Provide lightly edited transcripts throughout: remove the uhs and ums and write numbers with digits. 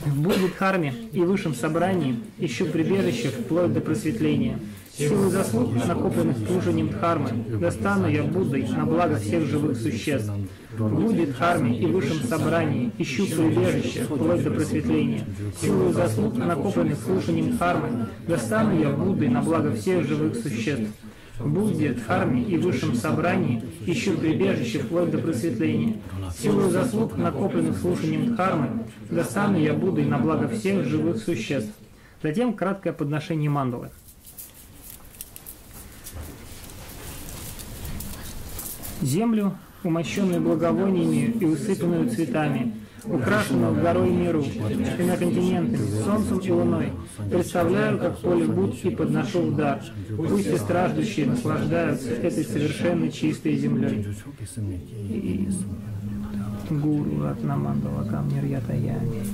В Будде, Дхарме и высшем собрании ищу прибежище вплоть до просветления. Силу заслуг, накопленных служением Дхармы, достану я Буддой на благо всех живых существ. В Будде, Дхарме и высшем собрании ищу прибежище вплоть до просветления. Силу заслуг, накопленных служением Дхармы, достану я Буддой на благо всех живых существ. В Будде, Дхарме и высшем собрании ищу прибежище вплоть до просветления. Силу заслуг, накопленных слушанием Дхармы, достану я Буддой на благо всех живых существ. Затем краткое подношение мандалы. Землю, умощенную благовониями и усыпанную цветами, украшенную горой миру, тремя континентами, солнцем и луной, представляю, как поле Будды и подношу в дар. Пусть и страждущие наслаждаются этой совершенно чистой землей. Гуру Ратнамандала Камнирьятаями.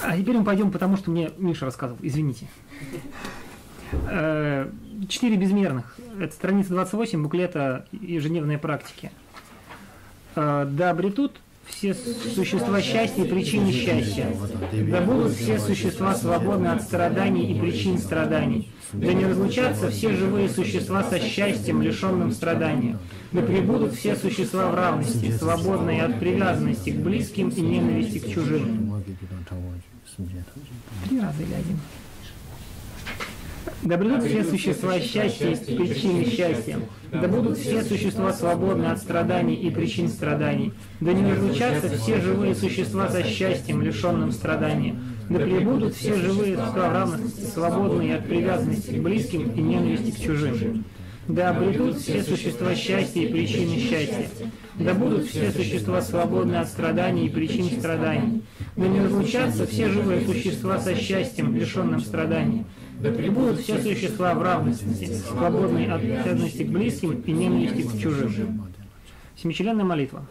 А теперь мы пойдем, потому что мне Миша рассказывал, извините. 4 безмерных. Это страница 28 буклета «Ежедневные практики». Да обретут все существа счастья и причины счастья. Да будут все существа свободны от страданий и причин страданий. Да не разлучатся все живые существа со счастьем, лишенным страдания. Да пребудут все существа в равности, свободные от привязанности к близким и ненависти к чужим. 3 раза или 1. Да будут все существа счастья и причины счастья. Да будут все существа свободны от страданий и причин страданий. Да не разлучатся все живые существа со счастьем, лишенным страдания. Да пребудут все живые существа в равности, свободные от привязанности к близким и ненависти к чужим. Да обретут все существа счастья и причины счастья. Да будут все существа свободны от страданий и причин страданий. Да не разлучатся все живые существа со счастьем, лишенным страданий. Да пребудут все существа в равности, свободные от привязанности к близким и ненависти к чужим. Семичленная молитва.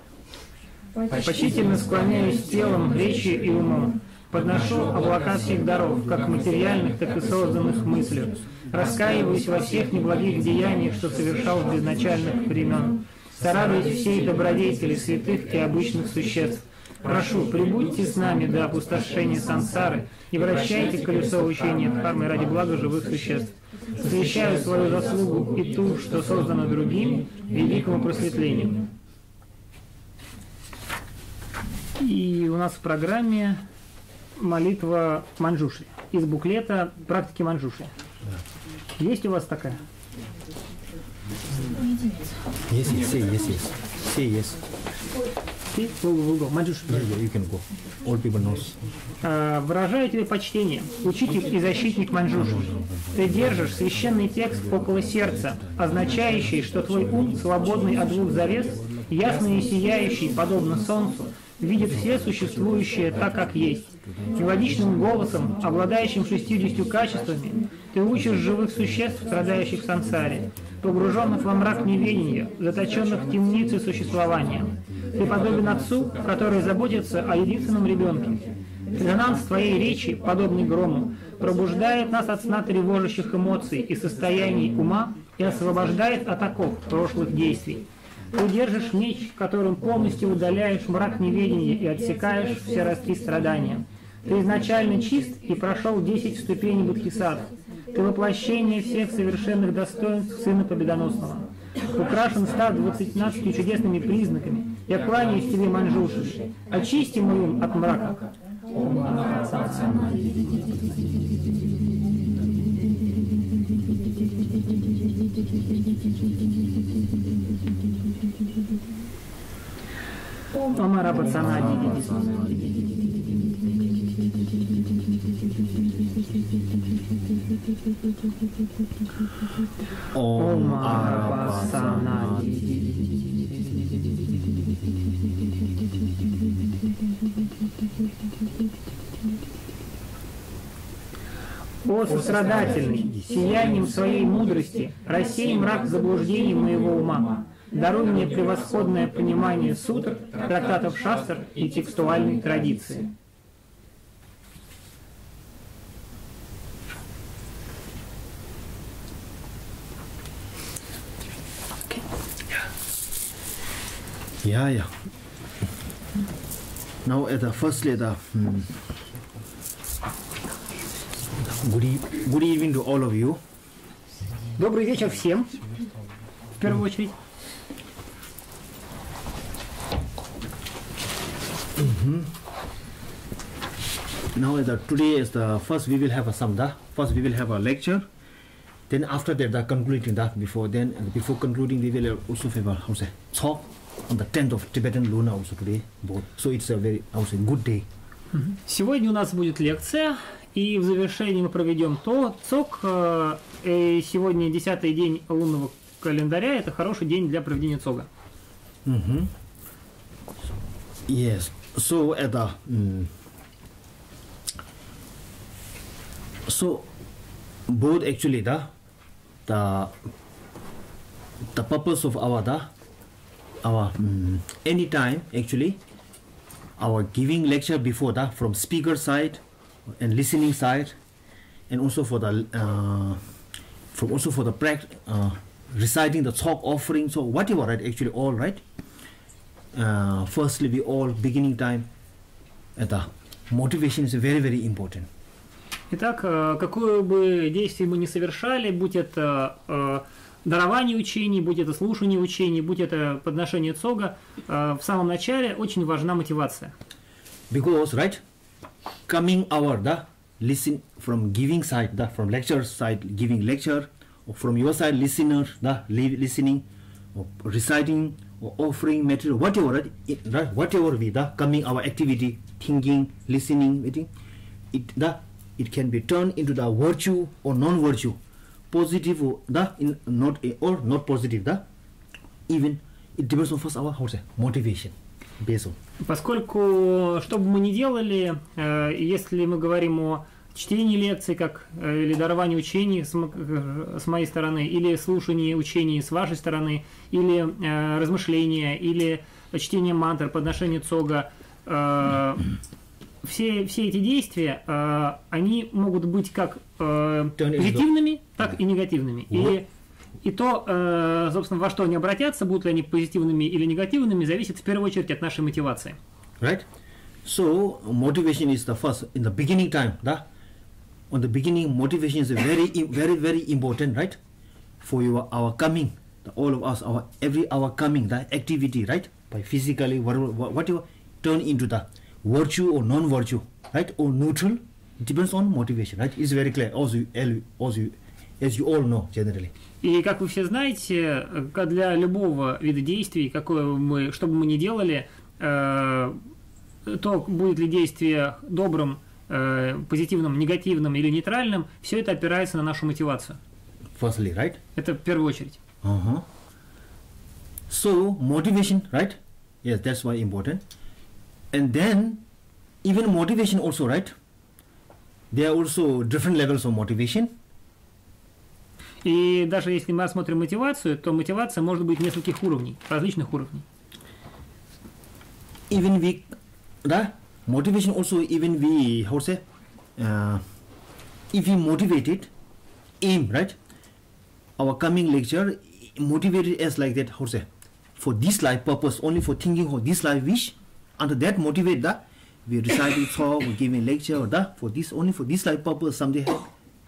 Почтительно склоняюсь телом, речью и умом. Подношу облака всех даров, как материальных, так и созданных мыслью. Раскаиваюсь во всех неблагих деяниях, что совершал с безначальных времен. Сорадуюсь всей добродетели святых и обычных существ. Прошу, прибудьте с нами до опустошения сансары и вращайте колесо учения Дхармы ради блага живых существ. Посвящаю свою заслугу и ту, что создано другими, великому просветлению. И у нас в программе молитва Манджушри из буклета «Практики Манджушри». Есть у вас такая? Есть. Все есть. Выражаю тебе почтение, учитель и защитник Манджушри. Ты держишь священный текст около сердца, означающий, что твой ум, свободный от двух завес, ясный и сияющий, подобно солнцу, видит все существующее так, как есть. Мелодичным голосом, обладающим 60 качествами, ты учишь живых существ, страдающих в сансаре, погруженных во мрак неведения, заточенных в темнице существования. Ты подобен отцу, который заботится о единственном ребенке. Резонанс твоей речи, подобный грому, пробуждает нас от сна тревожащих эмоций и состояний ума и освобождает от оков прошлых действий. Ты держишь меч, которым полностью удаляешь мрак неведения и отсекаешь все ростки страдания. Ты изначально чист и прошел 10 ступеней Бодхисаттвы. Ты воплощение всех совершенных достоинств Сына Победоносного. Украшен 119 чудесными признаками. Я кланяюсь тебе, Манджушри. Очисти мой ум от мрака. Омара пацана Омара пацана. О сострадательный, сиянием своей мудрости, рассей мрак заблуждений моего ума. Даруй мне превосходное понимание сутр, трактатов шастр и текстуальной традиции. Yeah. Now at the first letter, good evening to all of you. Добрый вечер всем, в первую очередь. Now today is the first we will have a samda. First we will have a lecture. Then after that the concluding that before concluding we will also have a talk on the 10th of Tibetan Lunar also today. Both. So it's a very good day. Сегодня у нас будет лекция, и в завершении мы проведем цок. Сегодня 10-й день лунного календаря. Это хороший день для проведения цога. Yes. So at the so both actually the purpose of our any time actually our giving lecture before that from speaker side and listening side, and also for the reciting the talk offering, so whatever, right, actually all right. Firstly we all beginning time at the motivation is very, very important. Итак, какое бы действие мы ни совершали, будь это дарование учений, будь это слушание учений, будь это подношение цога, в самом начале очень важна мотивация. Because, right, coming hour, listen from giving side, from lecture side, giving lecture, or from your side, listener, listening, or reciting, or offering material, whatever, right, whatever we, coming our activity, thinking, listening, meeting, it can be turned into the virtue or non-virtue, positive or not positive, even it depends on first our motivation based on. Поскольку, что бы мы ни делали, если мы говорим о чтении лекций, или даровании учений с моей стороны, или слушании учений с вашей стороны, или размышления, или чтение мантр, подношение цога, все эти действия, они могут быть как позитивными, так и негативными. И то, собственно, во что они обратятся, будут ли они позитивными или негативными, зависит в первую очередь от нашей мотивации. Right? So, motivation is the first, in the beginning time, on the beginning, motivation is very, very, very important, right? For our coming, all of us, our coming, the activity, right? By physically, whatever, turn into the virtue or non-virtue, right? Or neutral, it depends on motivation, right? It's very clear, as you all know, generally. И как вы все знаете, для любого вида действий, что бы мы ни делали, то будет ли действие добрым, позитивным, негативным или нейтральным, все это опирается на нашу мотивацию. Firstly, right? Это в первую очередь. So, motivation, right? Yes, that's why important. And then, even motivation also, right? There are also different levels of motivation. И даже если мы рассмотрим мотивацию, то мотивация может быть нескольких уровней, различных уровней. Even motivation also, even if we motivated, aim, right? Our coming lecture motivated us like that, for this life purpose, only for thinking of this life wish, and that motivate we reciting talk, we giving lecture, for this, only for this life purpose, something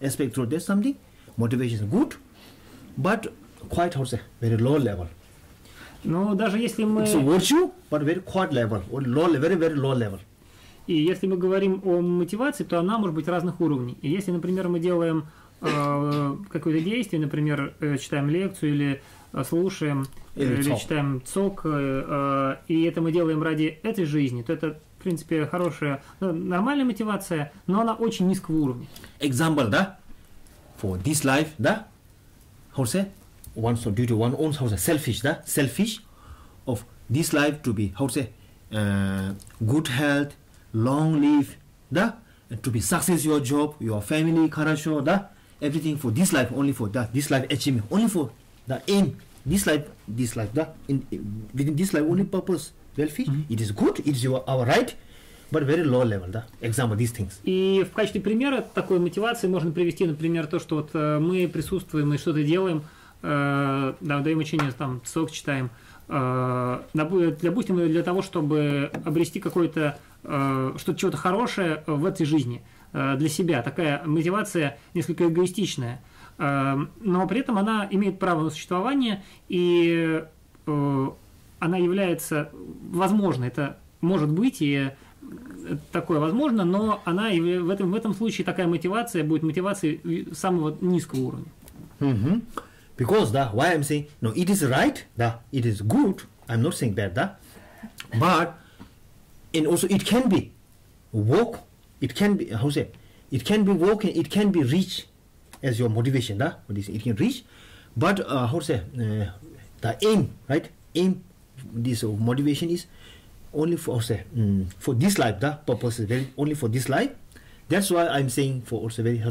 aspect through that something. Motivation is good, but quite very low level. Но даже если мы... It's a virtue, but very quite level, or low, very, very low level. И если мы говорим о мотивации, то она может быть разных уровней. И если, например, мы делаем какое-то действие, например, читаем лекцию или слушаем, или читаем цок, и это мы делаем ради этой жизни, то это, в принципе, хорошая, нормальная мотивация, но она очень низкого уровня. Example, for this life, due to one own selfish of this life to be good health, long live, to be success your job, your family, everything for this life, only for that, this life achievement, only for the aim, this life, within this life only purpose, selfish, it is good, it is our right, but very low level, example, these things. И в качестве примера такой мотивации можно привести, например, то, что вот мы присутствуем и что-то делаем, даем учение, там, цок читаем, допустим, для того, чтобы обрести какое-то чего-то хорошее в этой жизни для себя. Такая мотивация несколько эгоистичная, но при этом она имеет право на существование, и она является, возможно, это может быть, и такое возможно, но она в этом случае такая мотивация будет мотивацией самого низкого уровня. Because why I'm saying no, it is right, it is good. I'm not saying bad, but and also it can be work. It can be it can be work and it can be reach as your motivation, it can reach, but the aim, right? Aim, this motivation is only for this life. The purpose is only for this life. That's why I'm saying for also very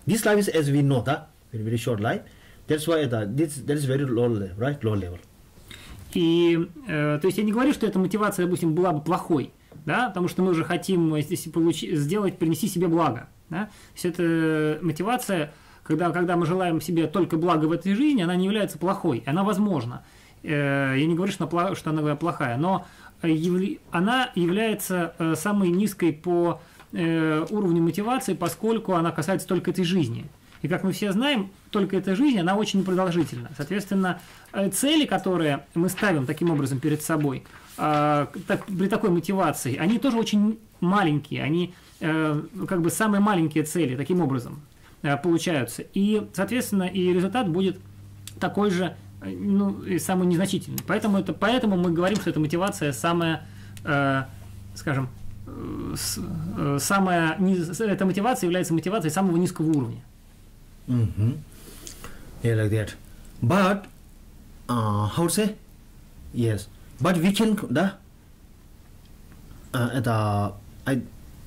this life is, as we know, very short life. That's why that is very low level, right? Low level. И то есть я не говорю, что эта мотивация, допустим, была бы плохой, потому что мы уже хотим принести себе благо, да? То есть эта мотивация, когда мы желаем себе только блага в этой жизни, она не является плохой, она возможна. Я не говорю, что она плохая, но она является самой низкой по уровню мотивации, поскольку она касается только этой жизни. И как мы все знаем, только эта жизнь, она очень непродолжительна. Соответственно, цели, которые мы ставим таким образом перед собой, при такой мотивации, они тоже очень маленькие, они как бы самые маленькие цели таким образом получаются. И, соответственно, и результат будет такой же, и самый незначительный. Поэтому мы говорим, что эта мотивация самая, скажем, эта мотивация является мотивацией самого низкого уровня. Yeah, like that. But how to say? Yes. But we can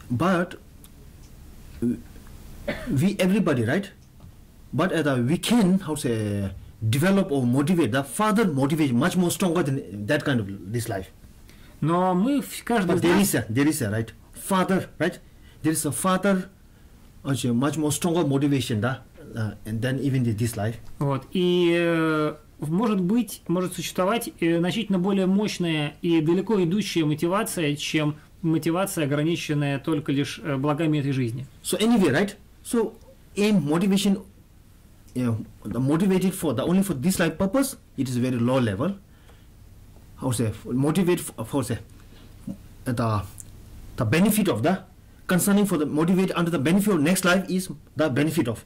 but we everybody, right? But we can develop or motivate further motivation much more stronger than that kind of this life. Но мы каждый there is a right further, right? There is a further much more stronger motivation and then even this life. Вот. И может существовать значительно более мощная и далеко идущая мотивация, чем мотивация, ограниченная только лишь благами этой жизни. So anyway, right? So aim motivation, motivated for only for this life purpose, it is very low level. Motivate for the benefit of concerning for the motivate under the benefit of next life is the benefit of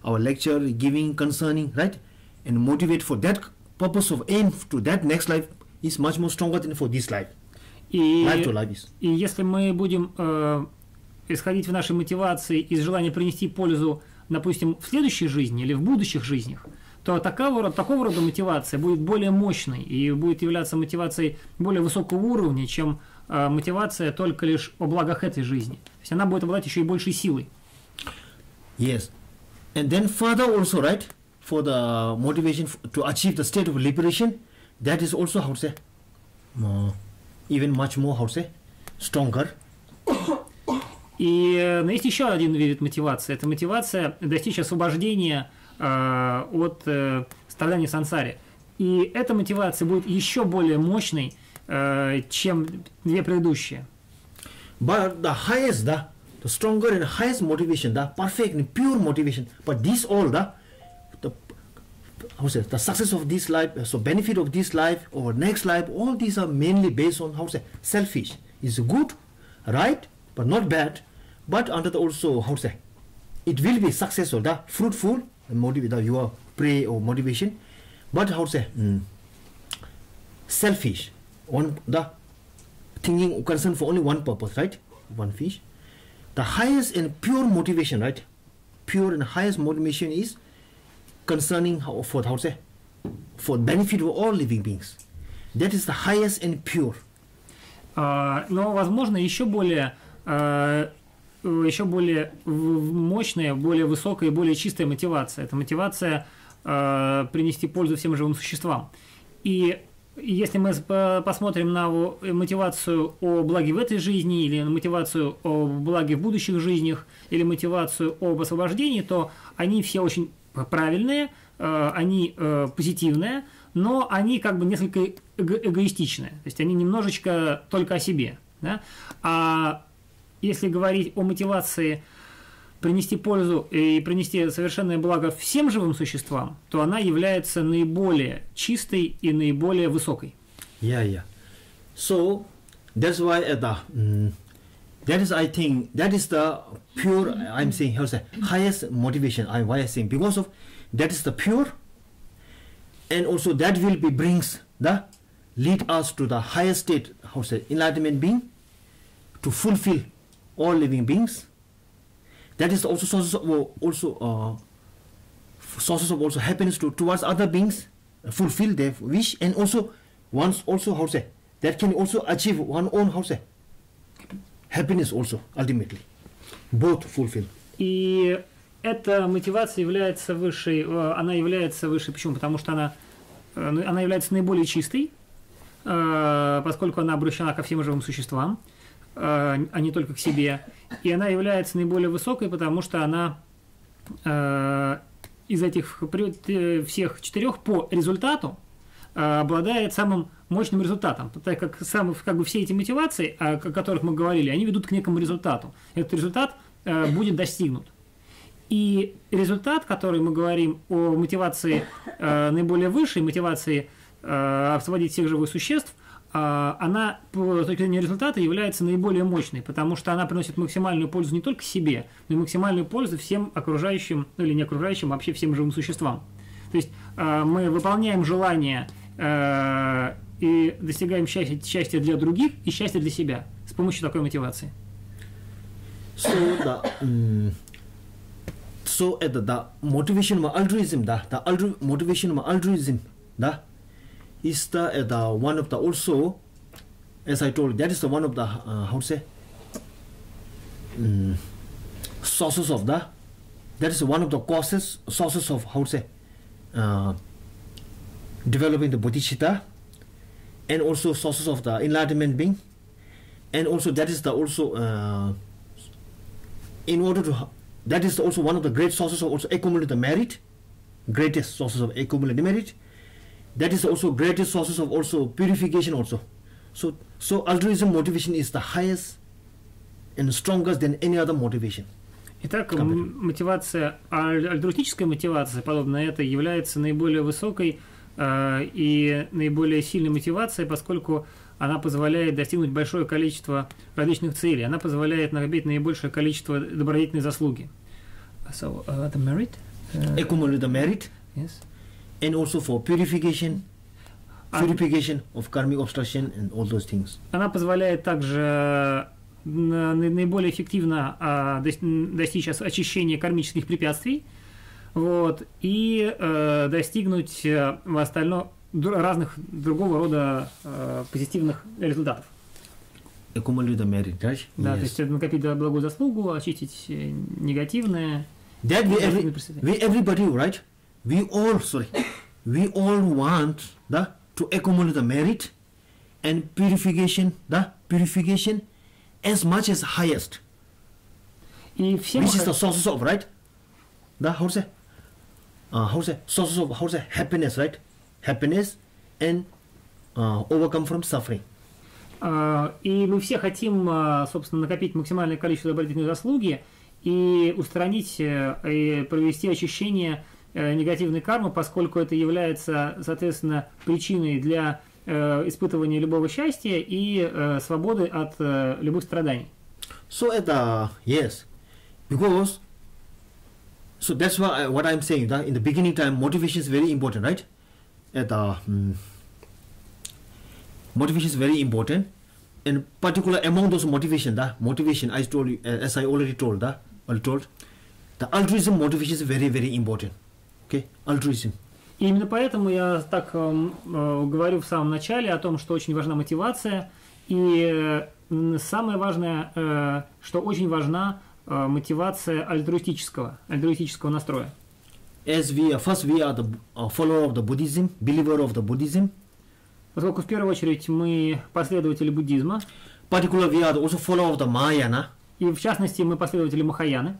our lecture giving concerning, right? And motivate for that purpose of aim to that next life is much more stronger than for this life. Life to life is. И если мы будем исходить в нашей мотивации из желания принести пользу, допустим, в следующей жизни или в будущих жизнях, то такого рода мотивация будет более мощной и будет являться мотивацией более высокого уровня, чем мотивация только лишь о благах этой жизни. То есть она будет обладать еще и большей силой. Yes. And then further also, right, for the motivation to achieve the state of liberation, that is also, even much more, stronger. И есть еще один вид мотивации. Это мотивация достичь освобождения от страданий в сансаре. И эта мотивация будет еще более мощной, чем две предыдущие. But the highest, the stronger and highest motivation, the perfect and pure motivation, but these all, the success of this life, so benefit of this life or next life, all these are mainly based on, selfish. It's good, right, but not bad, but under the also, it will be successful, fruitful, your pray or motivation, but selfish, thinking concern for only one purpose, right, one fish. The highest and pure motivation, right? Pure and highest motivation is concerning for benefit of all living beings. That is the highest and pure. Но, возможно, еще более мощная, более высокая и более чистая мотивация. Это мотивация принести пользу всем живым существам. И если мы посмотрим на мотивацию о благе в этой жизни, или на мотивацию о благе в будущих жизнях, или мотивацию об освобождении, то они все очень правильные, они позитивные, но они как бы несколько эгоистичные. То есть они немножечко только о себе. Да? А если говорить о мотивации принести пользу и принести совершенное благо всем живым существам, то она является наиболее чистой и наиболее высокой. Yeah. So that's why that is, I think, that is the pure. I'm saying, how to say, highest motivation. Why I'm saying, because of that is the pure, and also that will be brings the lead us to the highest state. How to say, enlightenment being to fulfill all living beings. That is also sources of also happiness towards other beings, fulfill their wish, and also once also, how to say, that can also achieve one own, how to say, happiness also ultimately, both fulfill. И эта мотивация является высшей, она является высшей. Почему? Потому что она является наиболее чистой, поскольку она обращена ко всем живым существам, а не только к себе. И она является наиболее высокой, потому что она из этих всех четырех по результату обладает самым мощным результатом, так как все эти мотивации, о которых мы говорили, они ведут к некому результату. Этот результат будет достигнут. И результат, который мы говорим о мотивации наиболее высшей, мотивации освободить всех живых существ, она, с точки зрения результата, является наиболее мощной, потому что она приносит максимальную пользу не только себе, но и максимальную пользу всем окружающим, ну или не окружающим, а вообще всем живым существам. То есть мы выполняем желания и достигаем счастья для других и счастья для себя с помощью такой мотивации. So the motivation of altruism, the motivation of altruism, is the one of the also, as I told, that is the one of the how to say sources of that is one of the sources of how to say developing the bodhicitta, and also sources of the enlightenment being, and also that is the also in order to that is also one of the great sources of also accumulated merit, greatest sources of accumulated merit. That is also greatest sources of also purification also. So altruism motivation is the highest and strongest than any other motivation. Итак, мотивация, альтруистическая мотивация, подобно этой, является наиболее высокой и наиболее сильной мотивацией, поскольку она позволяет достигнуть большое количество различных целей. Она позволяет накопить наибольшее количество добродетельной заслуги. So, the merit? Accumulate the merit. Yes. And also for purification of karmic obstruction and all those things. Она позволяет также наиболее эффективно достичь очищения кармических препятствий, вот, и достигнуть в остальном разных другого рода позитивных результатов. Accumulate the merit, right? Да, то есть накопить благую заслугу, очистить негативное. That we everybody, right? We all want to accumulate the merit and purification as much as highest. И всем which is the sources of, right? How to say sources of happiness, right? Happiness and overcome from suffering. И мы все хотим, собственно, накопить максимальное количество добродетельной заслуги и устранить и провести очищение негативной кармы, поскольку это является, соответственно, причиной для испытывания любого счастья и свободы от любых страданий. So yes, because so that's why what I'm saying that in the beginning time motivation is very important, right? Motivation is very important, and particular among those motivation I told you, as I already told, the altruism motivation is very, very important. Okay, altruism. И именно поэтому я так говорю в самом начале о том, что очень важна мотивация, и самое важное, что очень важна мотивация альтруистического настроя. As we are the follower of the Buddhism, believer of the Buddhism. Поскольку в первую очередь мы последователи буддизма. Particularly we are also follower of the Mahayana. И в частности мы последователи Махаяны.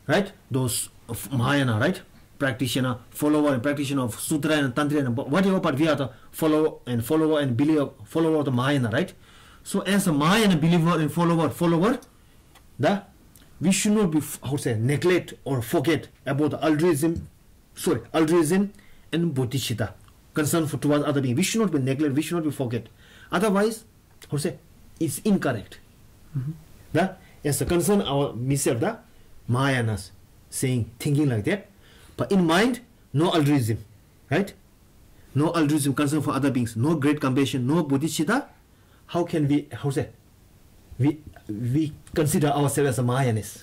Right? Those of Mahayana, right? practitioner, follower and practitioner of Sutra and Tantra and whatever, but we are the follower and believer, follower of the Mahayana, right? So as a Mahayana believer and follower, we should not be, neglect or forget about the altruism and bodhicitta, concern for towards other beings. We should not be neglect, we should not be forget. Otherwise, it's incorrect. As a concern our myself, Mahayanas saying, thinking like that, but in mind, no altruism, right? No altruism, concern for other beings, no great compassion, no bodhicitta. How can we, we consider ourselves as a Mahayanis?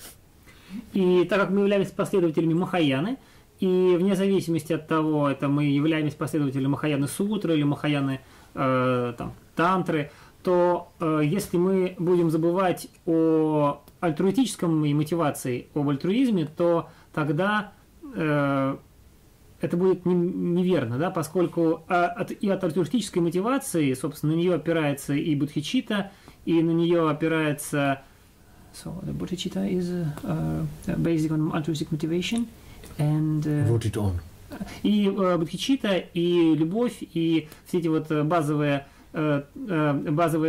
И так как мы являемся последователями Махаяны, и вне зависимости от того, это мы являемся последователями Махаяны Сутры или Махаяны Тантры, то если мы будем забывать о альтруистическом мотивации, об альтруизме, то тогда это будет неверно, да, поскольку и от альтруистической мотивации, собственно, на нее опирается и бодхичитта, и на нее опирается... So, the bodhicitta is based on altruistic motivation and... Wrote it on. И бодхичитта, и любовь, и все эти вот базовые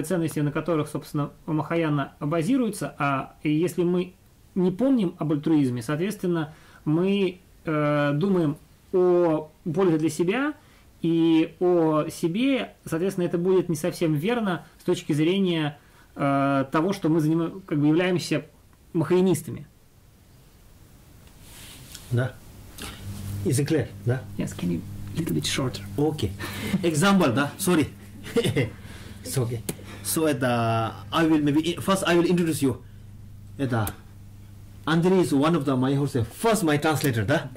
ценности, на которых, собственно, Махаяна базируется, а если мы не помним об альтруизме, соответственно, мы думаем о пользе для себя и о себе, соответственно, это будет не совсем верно с точки зрения того, что мы являемся махаянистами. Да. Is it clear? Да? Yes, can you a little bit shorter? Okay. Example, да? Sorry. It's okay. So I will introduce you. Andre is one of my translator, da?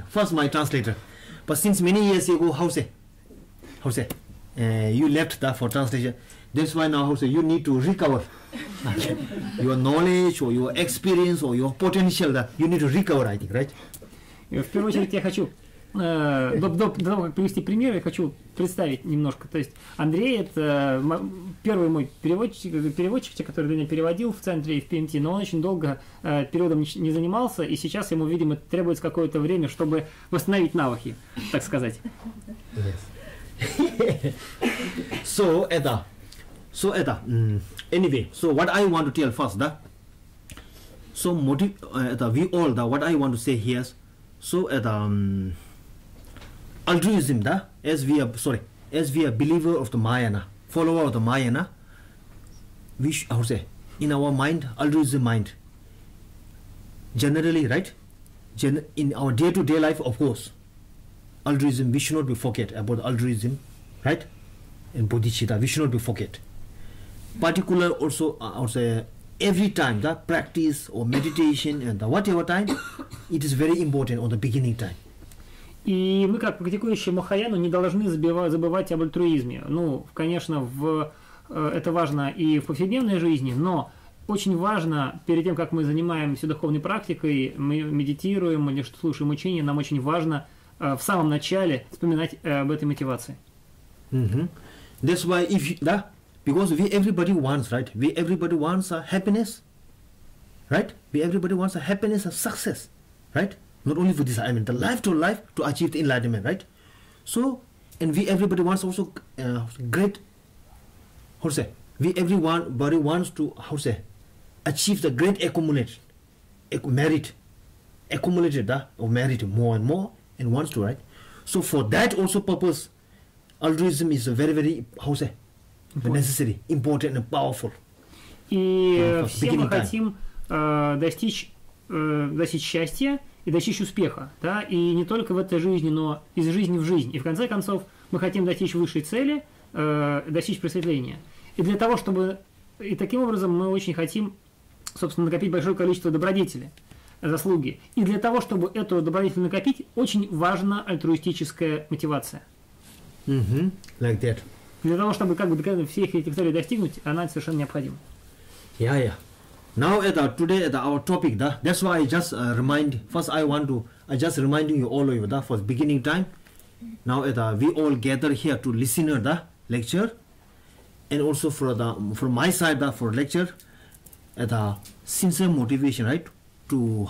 First my translator. But since many years ago, you left that for translation. That's why now you need to recover your knowledge or your experience or your potential. You need to recover, I think, right? В первую очередь я хочу, до того, как привести пример, я хочу представить немножко. То есть Андрей – это первый мой переводчик, который для меня переводил в центре и в ПМТ, но он очень долго переводом не занимался, и сейчас ему, видимо, требуется какое-то время, чтобы восстановить навыки, так сказать. Anyway, so what I want to tell first, we all, what I want to say here, so altruism, as we are believer of the Mahayana, follower of the Mahayana, we in our mind, altruism mind, generally, right? In our day-to-day life, of course, altruism, we should not be forget about altruism, right? And bodhicitta, we should not be forget. Particular also, every time that practice or meditation and whatever time, it is very important on the beginning time. И мы, как практикующие Махаяну, не должны забывать об альтруизме. Ну, конечно, это важно и в повседневной жизни, но очень важно, перед тем, как мы занимаемся духовной практикой, мы медитируем или слушаем учения, нам очень важно в самом начале вспоминать об этой мотивации. That's why because everybody wants, right? Everybody wants happiness, right? Everybody wants happiness and success, right? Not only for this, I mean, the life to achieve the enlightenment, right? So, and everybody wants also great, everybody wants to, achieve the great accumulated of merit more and more, and wants to, right? So for that also purpose, altruism is very, very, necessary, important and powerful. И все мы хотим достичь счастья и достичь успеха, да, и не только в этой жизни, но из жизни в жизнь. И в конце концов мы хотим достичь высшей цели, достичь просветления. И для того, чтобы... И таким образом мы очень хотим, собственно, накопить большое количество добродетели, заслуги. И для того, чтобы эту добродетель накопить, очень важна альтруистическая мотивация. Like that. Для того, чтобы всех этих целей достигнуть, она совершенно необходима. Yeah. Now today our topic, that's why I just I just reminding you all of you for the beginning time. Now we all gather here to listen to the lecture, and also from my side for lecture, sincere motivation, right? To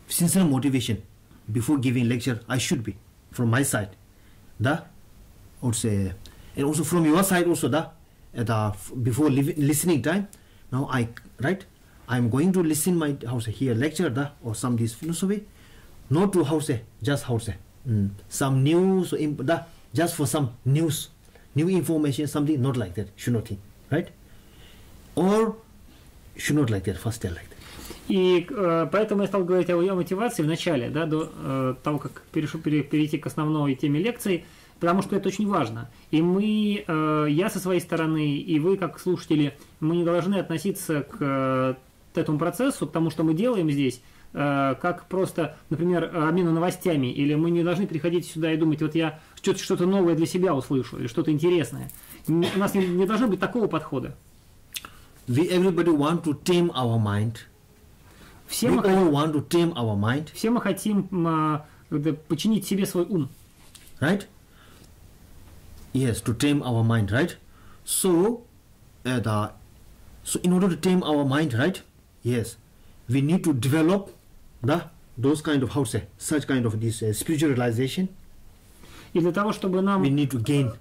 sincere motivation before giving lecture. I should be from my side, da, or say, and also from your side also, da, before listening time. Now I'm going to listen my here lecture, da, or some this philosophy, not to just some news, da, just for some news, new information, something not like that. Should not think, right? Or should not like that. First tell like that. И поэтому я стал говорить о ее мотивации в начале, да, до того, как перейти к основной теме лекции, потому что это очень важно. И мы, я со своей стороны, и вы, как слушатели, мы не должны относиться к этому процессу, к тому, что мы делаем здесь, как просто, например, обмену новостями, или мы не должны приходить сюда и думать, вот я что-то новое для себя услышу, или что-то интересное. У нас не должно быть такого подхода. Everybody want to tame our mind. Все мы хотим подчинить себе свой ум. Right? Yes, to tame our mind, right? So in order to tame our mind, right? Yes, we need to develop those kind of such kind of this spiritual realization. И для того, чтобы нам we need to gain,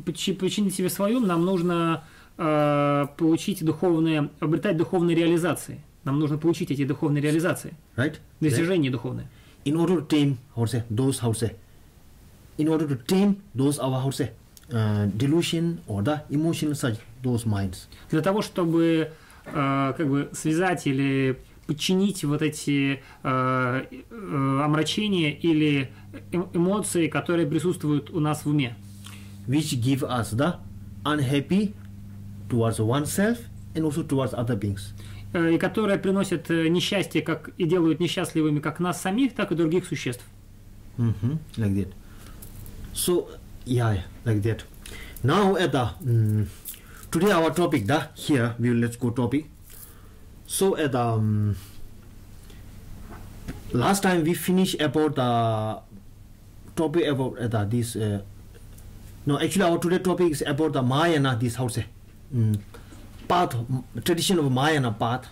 подчинить себе свой ум, нам нужно обретать духовные реализации. Нам нужно получить эти духовные реализации, right? Достижения духовные. In order to tame those our delusion or the emotion such those minds. Для того, чтобы связать или подчинить вот эти омрачения или эмоции, которые присутствуют у нас в уме. Which give us the unhappy towards oneself and also towards other beings. И которые приносят несчастье и делают несчастливыми как нас самих, так и других существ. Like that. So, like that. Now, today our topic, here, let's go topic. So, last time we finished about the topic about this. No, actually, our today topic is about the Mahayana, this path, tradition of Mahayana path.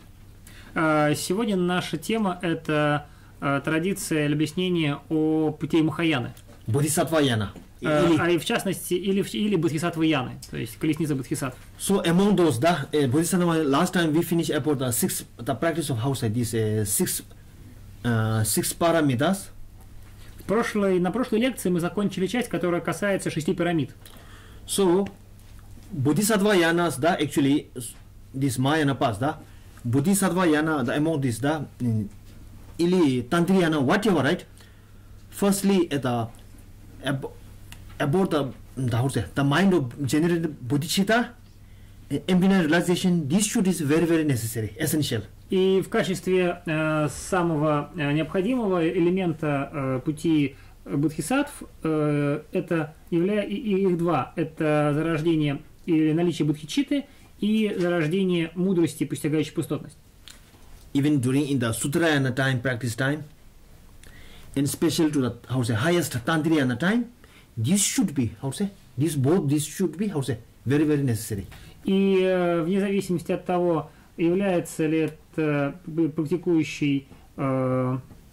Сегодня наша тема – это традиция или объяснение о пути Махаяны. Бодхисаттва-яна. И в частности, или Бодхисаттва-яны, то есть колесница Бодхисаттв. So among those, Bodhisattva, last time we finished about the practice of six paramitas. На прошлой лекции мы закончили часть, которая касается 6 пирамид. So, Bodhisattva-yanas, actually, this Mahayana path, Bodhisattva-yana, among this, ili Tantriyana, whatever, right? Firstly, about the mind of generated bodhicitta, emptiness realization, this should is very, very necessary, essential. И в качестве самого необходимого элемента пути бодхисаттв это их два. Это зарождение или наличие бодхичитты и зарождение мудрости, постигающей пустотность. Even in the Sutrayana time, practice time, and special to the highest Tantriyana time, this should be, this should be, very, very necessary. И вне зависимости от того, является ли это практикующий,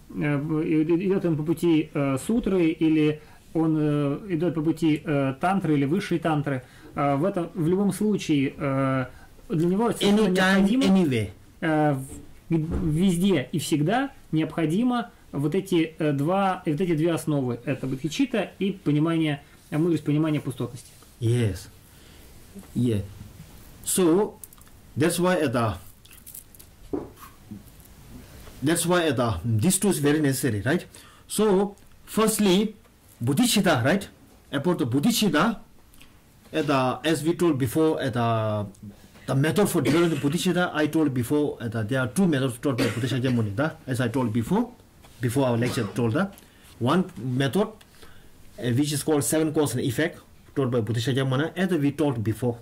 идет он по пути сутры, или он идет по пути тантры или высшей тантры, в любом случае для него совершенно необходимо, везде и всегда необходимо вот эти две основы. Это бодхичитта и мудрость понимания пустотности. Yes. Yeah. So that's why these two is very necessary, right? So firstly, bodhicitta, right? About the bodhicitta, as we told before, the method for developing bodhicitta, I told before there are two methods taught by Buddha Shakyamuni, as I told before our lecture told that. One method, which is called 7 cause and effect, taught by Buddha Shakyamuni, as we told before.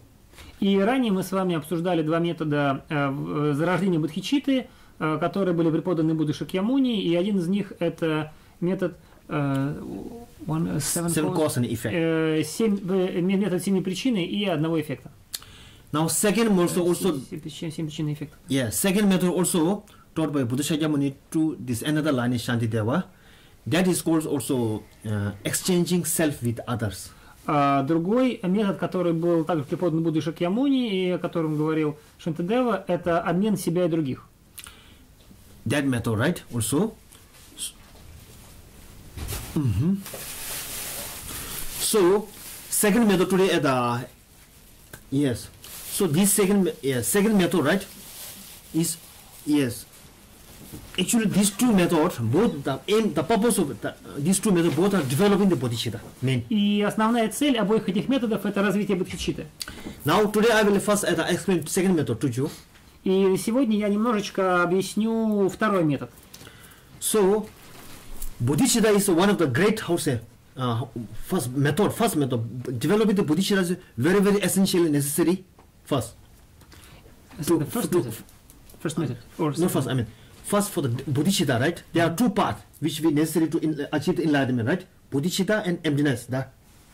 И ранее мы с вами обсуждали два метода зарождения бодхичитты, которые были преподаны Буддой Шакьямуни, и один из них это метод seven cause and effect. Метод 7 причины и одного эффекта. Now second also 7 причин и эффект. Yeah, second method also taught by Buddha Shakyamuni to this another line is Shantideva. That is called also exchanging self with others. Другой метод, который был также преподан Буддой Шакьямуни и о котором говорил Шантидева, это обмен себя и других. That method, right? Also. So second method today at the yes. So this second method, right, is yes. Actually, these two methods, both the purpose of these two methods, both are developing the bodhicitta. Main. И основная цель обоих этих методов это развитие бодхичитты. Now today I will first explain second method to you. И сегодня я немножечко объясню второй метод. So bodhicitta is one of the great first method. Developing the bodhicitta is very, very essential and necessary. First method. Or no, first, I mean, first for the bodhicitta, right? There are two paths which will be necessary to achieve the enlightenment, right? Bodhicitta and emptiness, the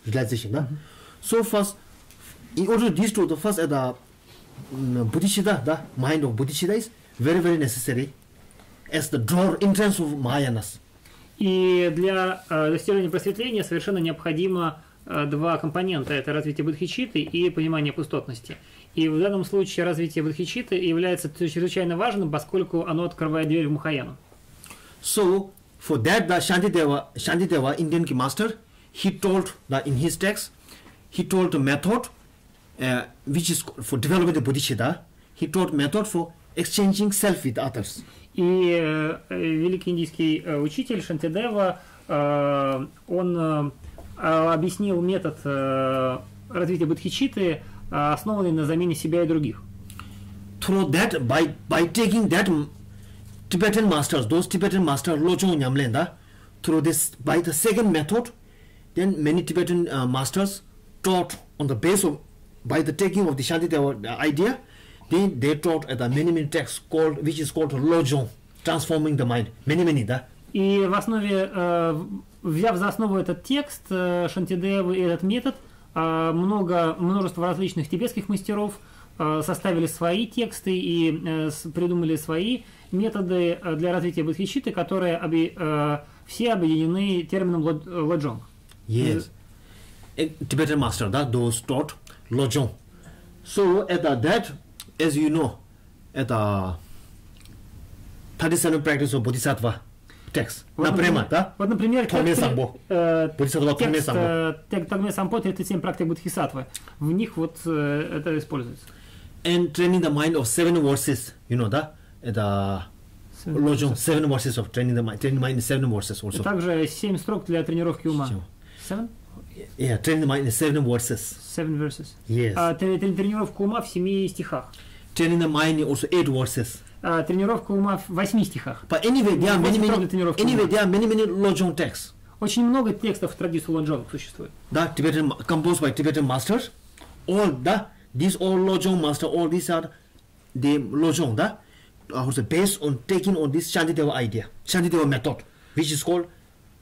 realization. So first, in order to these two, the first the bodhicitta, the mind of bodhicitta is very, very necessary as the door entrance of Mahayanas. И для достижения просветления совершенно необходимо два компонента. Это развитие бодхичитты и понимание пустотности. И в данном случае развитие бодхичитты является чрезвычайно важным, поскольку оно открывает дверь в Махаяну. So, for that, the Shantideva, Indian master, he told in his text, he told the method which is for developing the bodhicitta. He told method for exchanging self with others. И великий индийский учитель Шантидева, он объяснил метод развития бодхичитты, основанный на замене себя и других. Through that, by taking that Tibetan masters, those Tibetan masters, Lojong Nyamlenda, through this, by the second method, then many Tibetan masters taught on the base of, by the taking of the Shantideva idea, they taught the many texts called, which is called Lojong, transforming the mind. Many, да? И в основе, взяв за основу этот текст Шантидевы и этот метод, множество различных тибетских мастеров составили свои тексты и придумали свои методы для развития бодхичитты, которые все объединены термином лоджонг. Yes. Tibetan master, those taught lojong. So at that, as you know, at the 37 practice of Bodhisattva text. Вот, например, текст Тагме Сампо 37 практик Бодхисаттвы. В них вот это используется. And training the mind of 7 verses, you know, the Lojong, 7 verses of training the mind in 7 verses also. И также 7 строк для тренировки ума. 7? Yeah, training the mind in 7 verses. 7 verses. Yes. Тренировка ума в 7 стихах. Training the mind in also 8 verses. Тренировка ума в 8 стихах. But anyway, there are many Lojong texts. Очень много текстов в традиции Лоджонг существует. Tibetan, composed by Tibetan masters. These all Lojong masters, all these are the Lojong, based on taking on this Shantideva idea, Shantideva method, which is called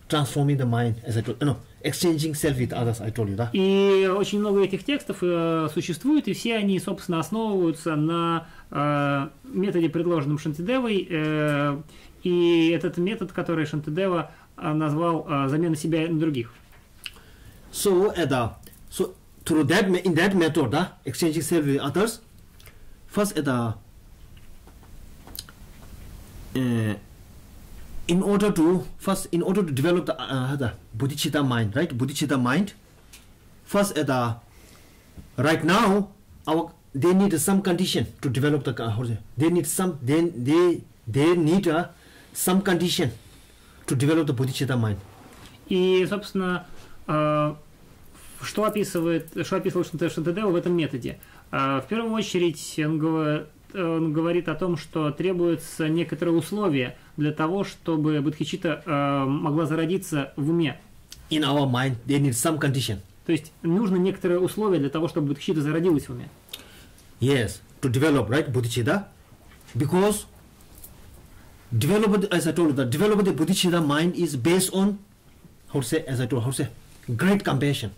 transforming the mind, as I told you, exchanging self with others, I told you, да? И очень много этих текстов существует, и все они, собственно, основываются на методе, предложенном Шантидевой, и этот метод, который Шантидева назвал замена себя на других. So through that, in that method, exchanging self with others, first in order to develop the bodhicitta mind, right? Bodhicitta mind. First, right now, they need some condition to develop the. They need some condition to develop the bodhicitta mind. И, собственно, что описывал Шантидева в этом методе? В первую очередь, он говорит о том, что требуются некоторые условия для того, чтобы бодхичитта могла зародиться в уме. In our mind, they need some condition. То есть нужно некоторые условия для того, чтобы бодхичитта зародилась в уме. Yes, to develop, right, bodhicitta, because as I told you, the development of the bodhicitta mind is based on, great compassion.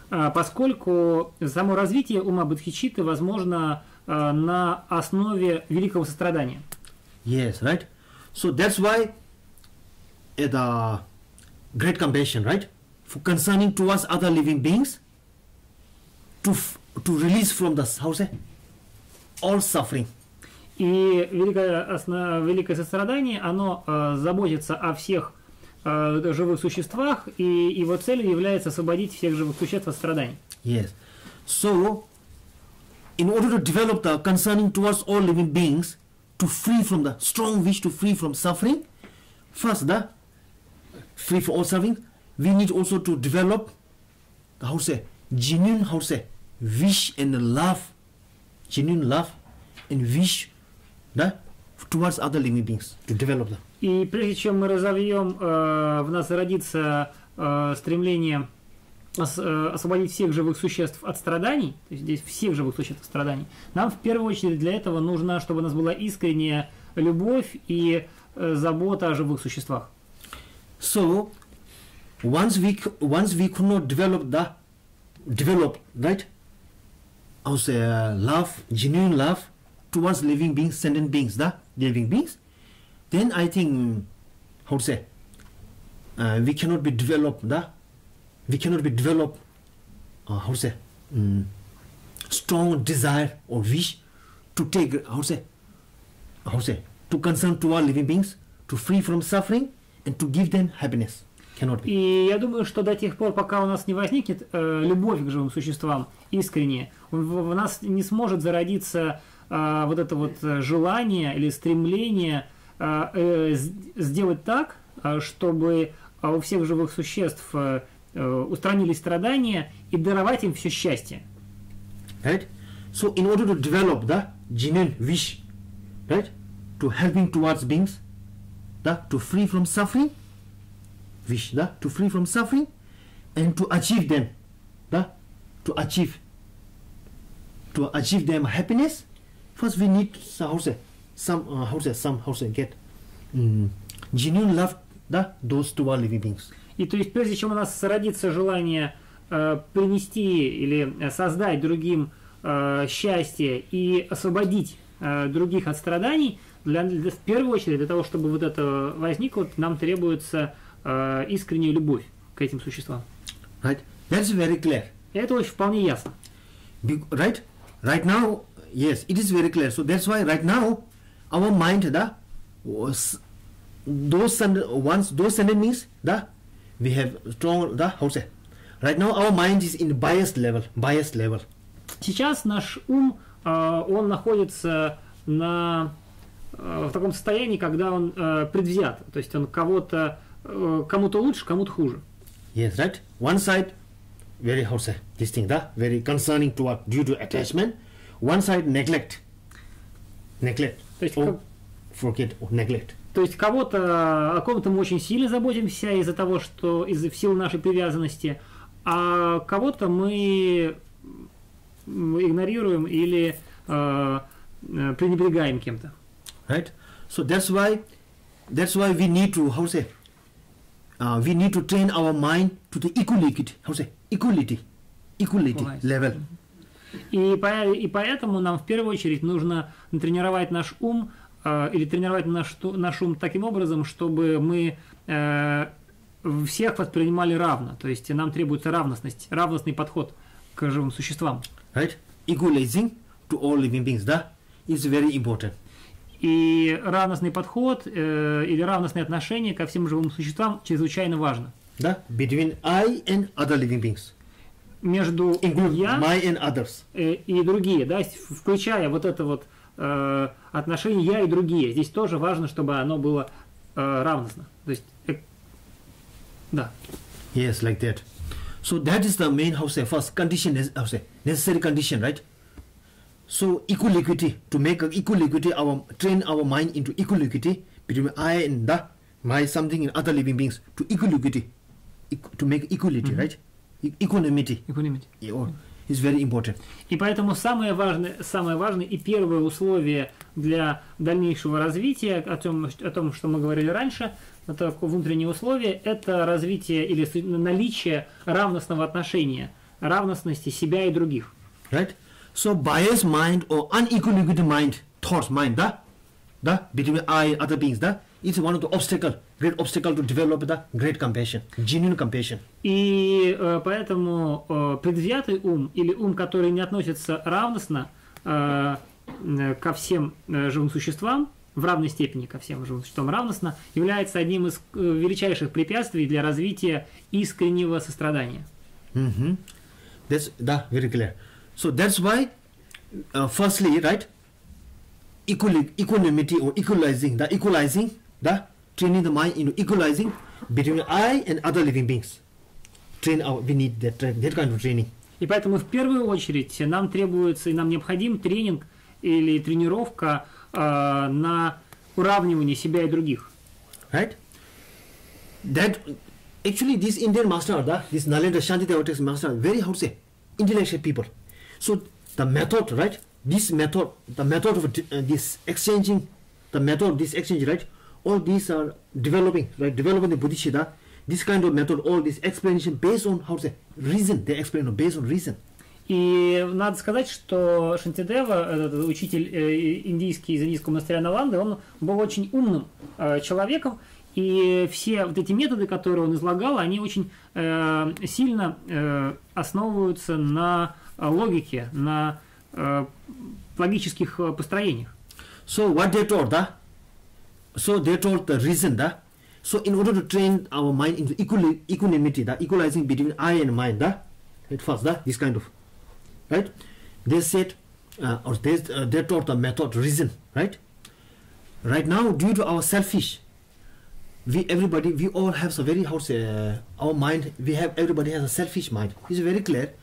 Поскольку само развитие ума бодхичитты возможно на основе великого сострадания. Yes, right? So that's why the great compassion, right? For concerning towards other living beings, to release from the all suffering. И великое сострадание, оно заботится о всех живых существах, и его целью является освободить всех живых существ от страданий. Yes. So, in order to develop the concerning towards all living beings, to free from the strong wish to free from suffering, first, the free from all suffering, we need also to develop genuine wish and love, genuine love and wish towards other living beings, to develop them. И прежде чем мы разовьем, в нас родится стремление освободить всех живых существ от страданий, то есть здесь всех живых существ от страданий, нам в первую очередь для этого нужно, чтобы у нас была искренняя любовь и забота о живых существах. So, once we could not develop, right, love, genuine love towards living beings, sentient beings, living beings, then I think, we cannot be developed, strong desire or wish to take, to concern to all living beings, to free from suffering and to give them happiness. Cannot be. И я думаю, что до тех пор, пока у нас не возникнет любовь к живым существам искренне, в нас не сможет зародиться вот это вот желание или стремление сделать так, чтобы у всех живых существ устранились страдания и даровать им все счастье. Right? So in order to develop the genuine wish, right, to helping towards beings, to free from suffering, wish, to free from suffering, and to achieve them, to achieve them happiness, first we need get genuine love, those to all living beings. И то есть прежде чем у нас родится желание принести или создать другим счастье и освободить других от страданий, в первую очередь для того, чтобы вот это возникло, нам требуется искренняя любовь к этим существам. Right? That's very clear. Это очень вполне ясно. Right? Right now, yes, it is very clear. So that's why right now our mind, those enemies, we have strong, right now our mind is in biased level. Сейчас наш ум, он находится в таком состоянии, когда он предвзят, то есть он кому-то лучше, кому-то хуже. Yes, right. One side, very this thing, very concerning to what due to attachment. One side neglect. То есть, forget or neglect. То есть о ком-то мы очень сильно заботимся из-за того, что из-за силы нашей привязанности, а кого-то мы игнорируем или пренебрегаем кем-то. Right. So that's why we need to we need to train our mind to the equality level. И поэтому нам в первую очередь нужно тренировать наш ум или тренировать наш ум таким образом, чтобы мы всех воспринимали равно. То есть нам требуется равностный подход к живым существам. Right? Equalizing to all living beings, is very important. И равностный подход или равностные отношения ко всем живым существам чрезвычайно важно. Between I and other living beings. Между я my and others. И другие, включая вот это вот отношение я и другие. Здесь тоже важно, чтобы оно было равностно. То есть, Yes, like that. So that is the main first condition, necessary condition, right? So equality, to make equality, train our mind into equality between I and my something and other living beings, to equality, to make equality, right? Equanimity. Is very important. И поэтому самое важное и первое условие для дальнейшего развития, о том, что мы говорили раньше, это внутреннее условие, это развитие или наличие равностного отношения, равностности себя и других. Right? So biased mind or unequal mind, thoughts mind, да, between I and other beings, да, it's one of the great obstacle to develop the great compassion, genuine compassion. И поэтому предвзятый ум или ум, который не относится равностно ко всем живым существам, в равной степени ко всем живым существам равностно, является одним из величайших препятствий для развития искреннего сострадания. That's very clear. So that's why, firstly, right, equanimity or equalizing, training the mind into equalizing between I and other living beings. We need that kind of training. И поэтому в первую очередь нам требуется и нам необходим тренинг или тренировка на уравнивание себя и других. Right? That actually this Indian master, this Nalendra Shantideva master, very how to say, intellectual people. So the method, right? This method, the method of this exchanging, right? All these are developing, right? Developing the Bodhicitta. This kind of method, all this explanation based on how to say reason. They explain based on reason. И надо сказать, что Шантидева, этот учитель индийский из индийского монастыря Наланды, он был очень умным человеком, и все вот эти методы, которые он излагал, они очень сильно основываются на логике, на логических построениях. So what they taught, so they taught the reason, so in order to train our mind into equanimity, equalizing between I and mind, at first, this kind of, right? They said, or they taught the method reason, right? Right now, due to our selfish, we all have a very our mind. Everybody has a selfish mind. It's very clear.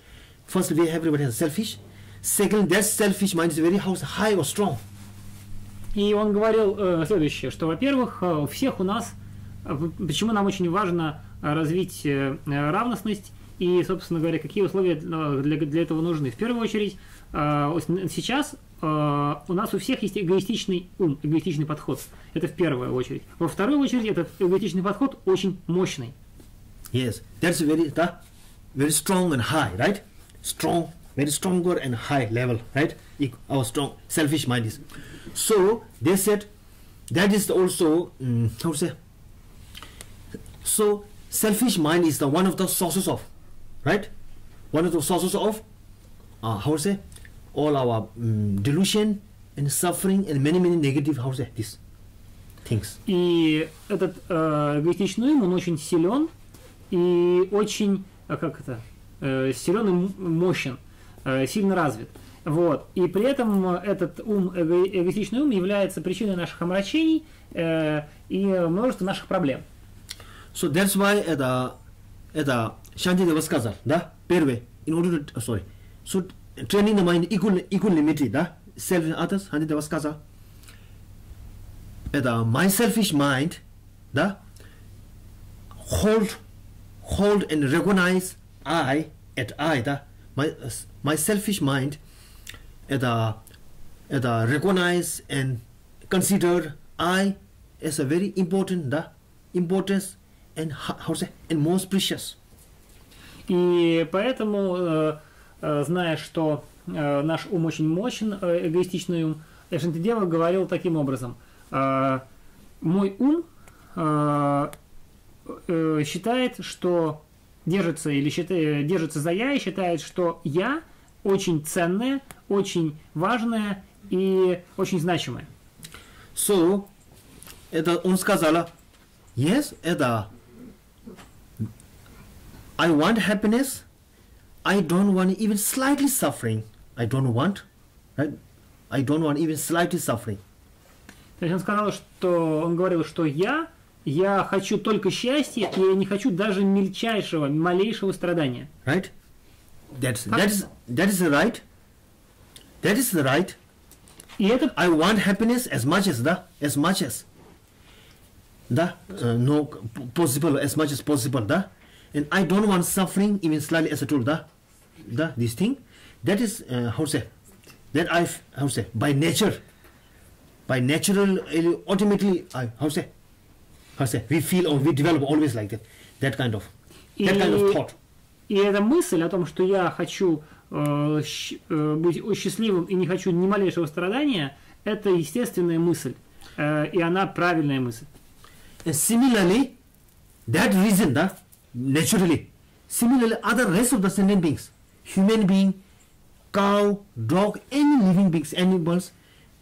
First, everybody has a selfish. Second, that selfish mind is very high or strong. И он говорил следующее, что, во-первых, у всех у нас, почему нам очень важно развить равностность и, собственно говоря, какие условия для этого нужны. В первую очередь, сейчас у нас у всех есть эгоистичный ум, эгоистичный подход. Это в первую очередь. Во вторую очередь, этот эгоистичный подход очень мощный. Yes, that's very strong and high, right? Strong, very stronger and high level, right? Our strong selfish mind is. So they said that is also how to say. So selfish mind is one of the sources of, right? One of the sources of how to say, all our delusion and suffering and many negative how to say these things. И этот эгоистичный ум, он очень силен и очень силен и мощен, сильно развит. Вот. И при этом этот ум, эгоистичный ум является причиной наших омрачений и множества наших проблем. So that's why это Shantideva сказал, первое, in order to, so training the mind equanimity, self and others, Shantideva сказал, это my selfish mind, hold and recognize I at I, my selfish mind, это recognize and consider I as a very important, importance and how to say, and most precious. И поэтому, зная, что наш ум очень мощен, эгоистичный ум, Шантидева говорил таким образом: мой ум считает, что держится за я и считает, что я очень ценное, очень важное и очень значимое. So, это он сказал, yes, это I want happiness. I don't want even slightly suffering. I don't want, right? I don't want even slightly suffering. То есть он сказал, что он говорил, что я хочу только счастья, и я не хочу даже мельчайшего, малейшего страдания. Right? That is the right. That is the right. И это I want happiness as much as no possible, as much as possible, and I don't want suffering even slightly, as I told, this thing, that is how to say, that how to say, by nature, by natural, ultimately, how to say, we feel or we develop always like that kind of thought. И эта мысль о том, что я хочу быть счастливым и не хочу ни малейшего страдания, это естественная мысль. и она правильная мысль. And similarly, that reason, naturally, similarly, other rest of the sentient beings, human being, cow, dog, any living beings, animals,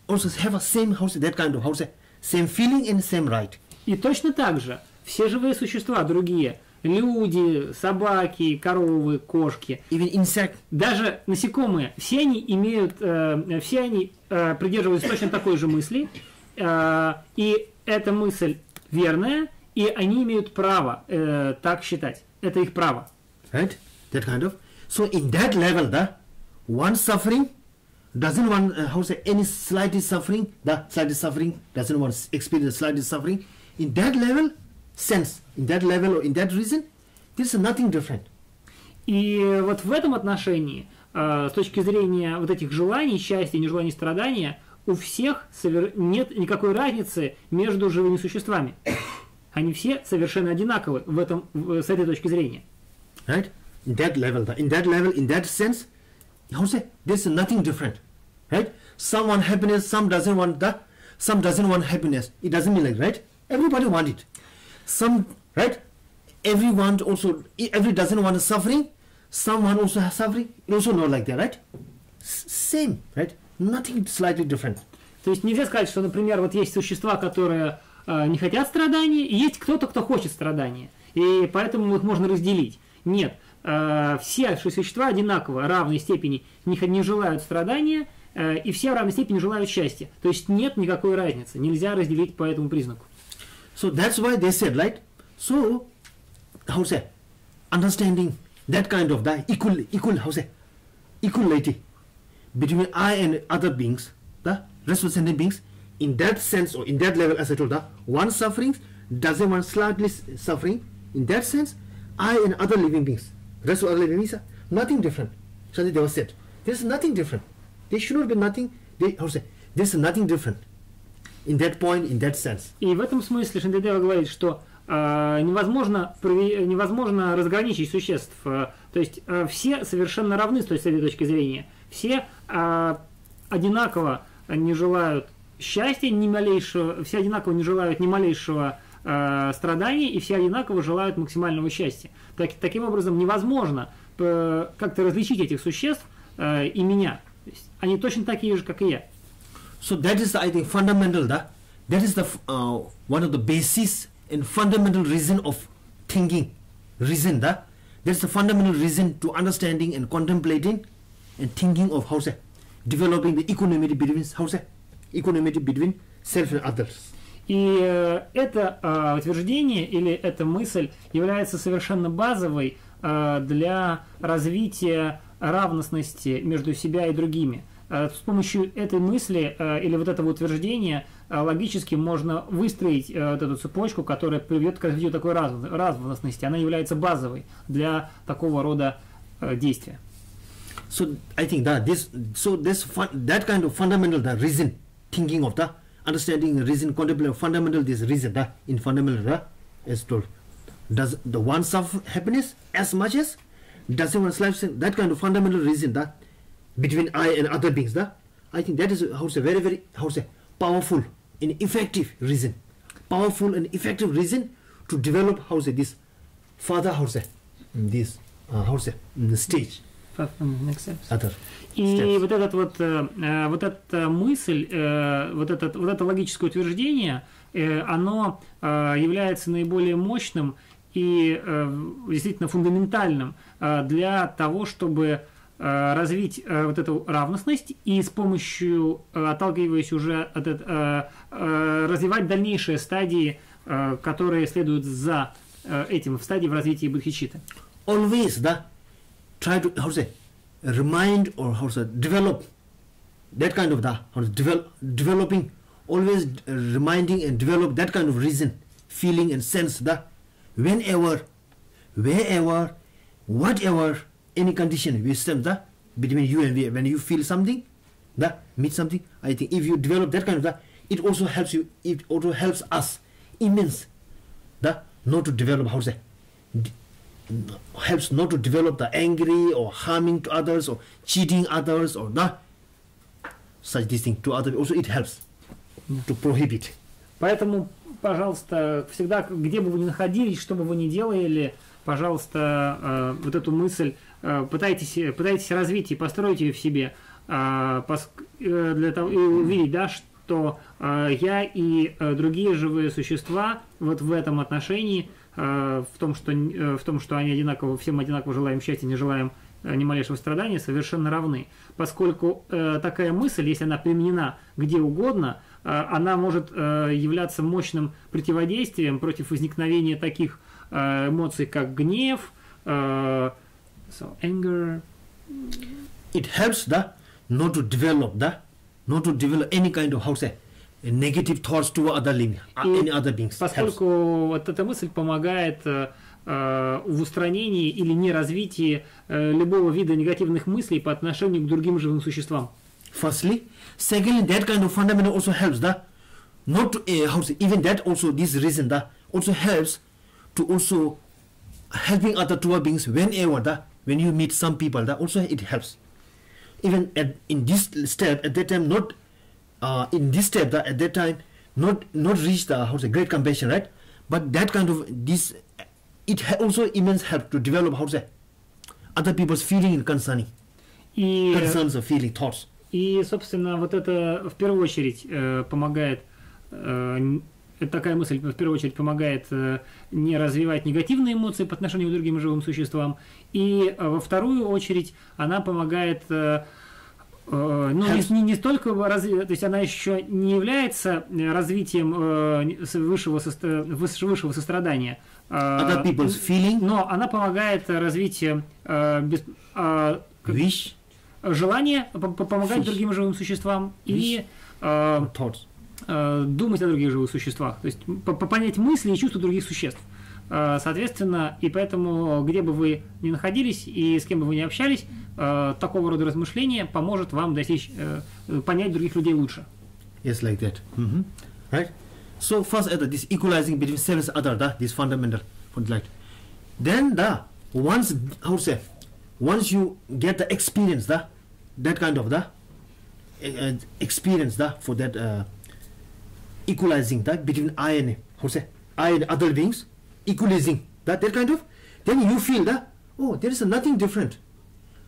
also have a same that kind of same feeling and same right. И точно так же все живые существа другие, люди, собаки, коровы, кошки, even insect, даже насекомые, все они придерживаются точно такой же мысли, и эта мысль верная, и они имеют право так считать. Это их право. Right? That kind of. So in that level, one suffering doesn't want any slightest suffering. The slightest suffering doesn't want to experience the slightest suffering. In that level, sense, in that level or in that reason, there's nothing different. И вот в этом отношении, с точки зрения вот этих желаний, счастья, нежеланий, страдания, у всех нет никакой разницы между живыми существами. Они все совершенно одинаковы с этой точки зрения. Right? In that level, in that sense, there's nothing different. Right? Some want happiness, some doesn't want happiness. It doesn't mean like, right? Everybody want it. Some, right? Every doesn't want suffering. Someone also has suffering. It also not like that, right? Same, right? Nothing slightly different. То есть нельзя сказать, что, например, вот есть существа, которые не хотят страданий, и есть кто-то, кто хочет страдания. И поэтому их можно разделить. Нет, все существа одинаково, равной степени не желают страдания, и все в равной степени желают счастья. То есть нет никакой разницы. Нельзя разделить по этому признаку. So that's why they said, right? So, understanding that kind of equality between I and other beings, the rest of the beings, in that sense or in that level, as I told, one suffering doesn't want slightly suffering. In that sense, I and other living beings, rest of other living beings, nothing different. So they were said, there's nothing different. There should not be nothing. There's nothing different. In that point, in that sense. И в этом смысле Шантидева говорит, что невозможно разграничить существ. То есть все совершенно равны с этой точки зрения. Все одинаково не желают счастья, все одинаково не желают ни малейшего страдания, и все одинаково желают максимального счастья. Таким образом, невозможно как-то различить этих существ и меня. То есть они точно такие же, как и я. So that is, I think, fundamental. That is the one of the basis and fundamental reason of thinking. That's the fundamental reason to understanding and contemplating and thinking of developing the equanimity between self and others. И это утверждение или эта мысль является совершенно базовой для развития равностности между себя и другими. С помощью этой мысли или вот этого утверждения логически можно выстроить вот эту цепочку, которая приведет к развитию такой равностности. Она является базовой для такого рода действия. So I think that that kind of fundamental reason, thinking of the understanding reason, contemplating fundamental this reason in fundamental as told. Does the one suffer happiness as much as doesn't one life? That kind of fundamental reason between I and other beings, I think that is very, very powerful and effective reason. Powerful and effective reason to develop this further this stage. И вот эта мысль, вот это логическое утверждение, оно является наиболее мощным и действительно фундаментальным для того, чтобы развить вот эту равностность и с помощью, отталкиваясь уже от этого, развивать дальнейшие стадии, которые следуют за этим в стадии в развитии бодхичитты. Always try to remind or develop that kind of developing, always reminding and develop that kind of reason, feeling and sense whenever, wherever, whatever any condition we stand between you and me, when you feel something, meet something, I think if you develop that kind of it also helps you, it also helps us immense not to develop helps not to develop the angry or harming to others or cheating others or such this thing to others. Also it helps to prohibit. Поэтому, пожалуйста, всегда, где бы вы ни находились, что бы вы ни делали, пожалуйста, вот эту мысль пытайтесь развить и построить ее в себе, для того, и увидеть, да, что я и другие живые существа вот в этом отношении, в том, что они одинаково, всем одинаково желаем счастья, не желаем ни малейшего страдания, совершенно равны. Поскольку такая мысль, если она применена где угодно, она может являться мощным противодействием против возникновения таких эмоций, как гнев, anger. It helps not to develop any kind of, how say, negative thoughts to other living, any other beings. Поскольку вот эта мысль помогает в устранении или неразвитии любого вида негативных мыслей по отношению к другим живым существам. Firstly, secondly, that kind of fundamental also helps not to, how say, even that also, this reason also helps to also helping other two beings whenever when you meet some people also it helps. Even in this step at that time, not in this step at that time, not reach the, how say, great compassion, right? But that kind of this, it also immense help to develop, how say, other people's feeling and concerns of feeling, thoughts. И, собственно, вот это в первую очередь помогает, такая мысль в первую очередь помогает не развивать негативные эмоции по отношению к другим живым существам, и во вторую очередь она помогает, не столько, то есть она еще не является развитием высшего сострадания, но она помогает развитию желание помогать другим живым существам и думать о других живых существах, то есть понять мысли и чувства других существ. Соответственно, и поэтому, где бы вы ни находились и с кем бы вы ни общались, такого рода размышления поможет вам понять других людей лучше. Yes, like that. Right? So first, this equalizing between self and other, this fundamental, like. Then, once you get the experience, that kind of experience, for that equalizing, between I and other beings, equalizing, that kind of, then you feel oh, there is nothing different.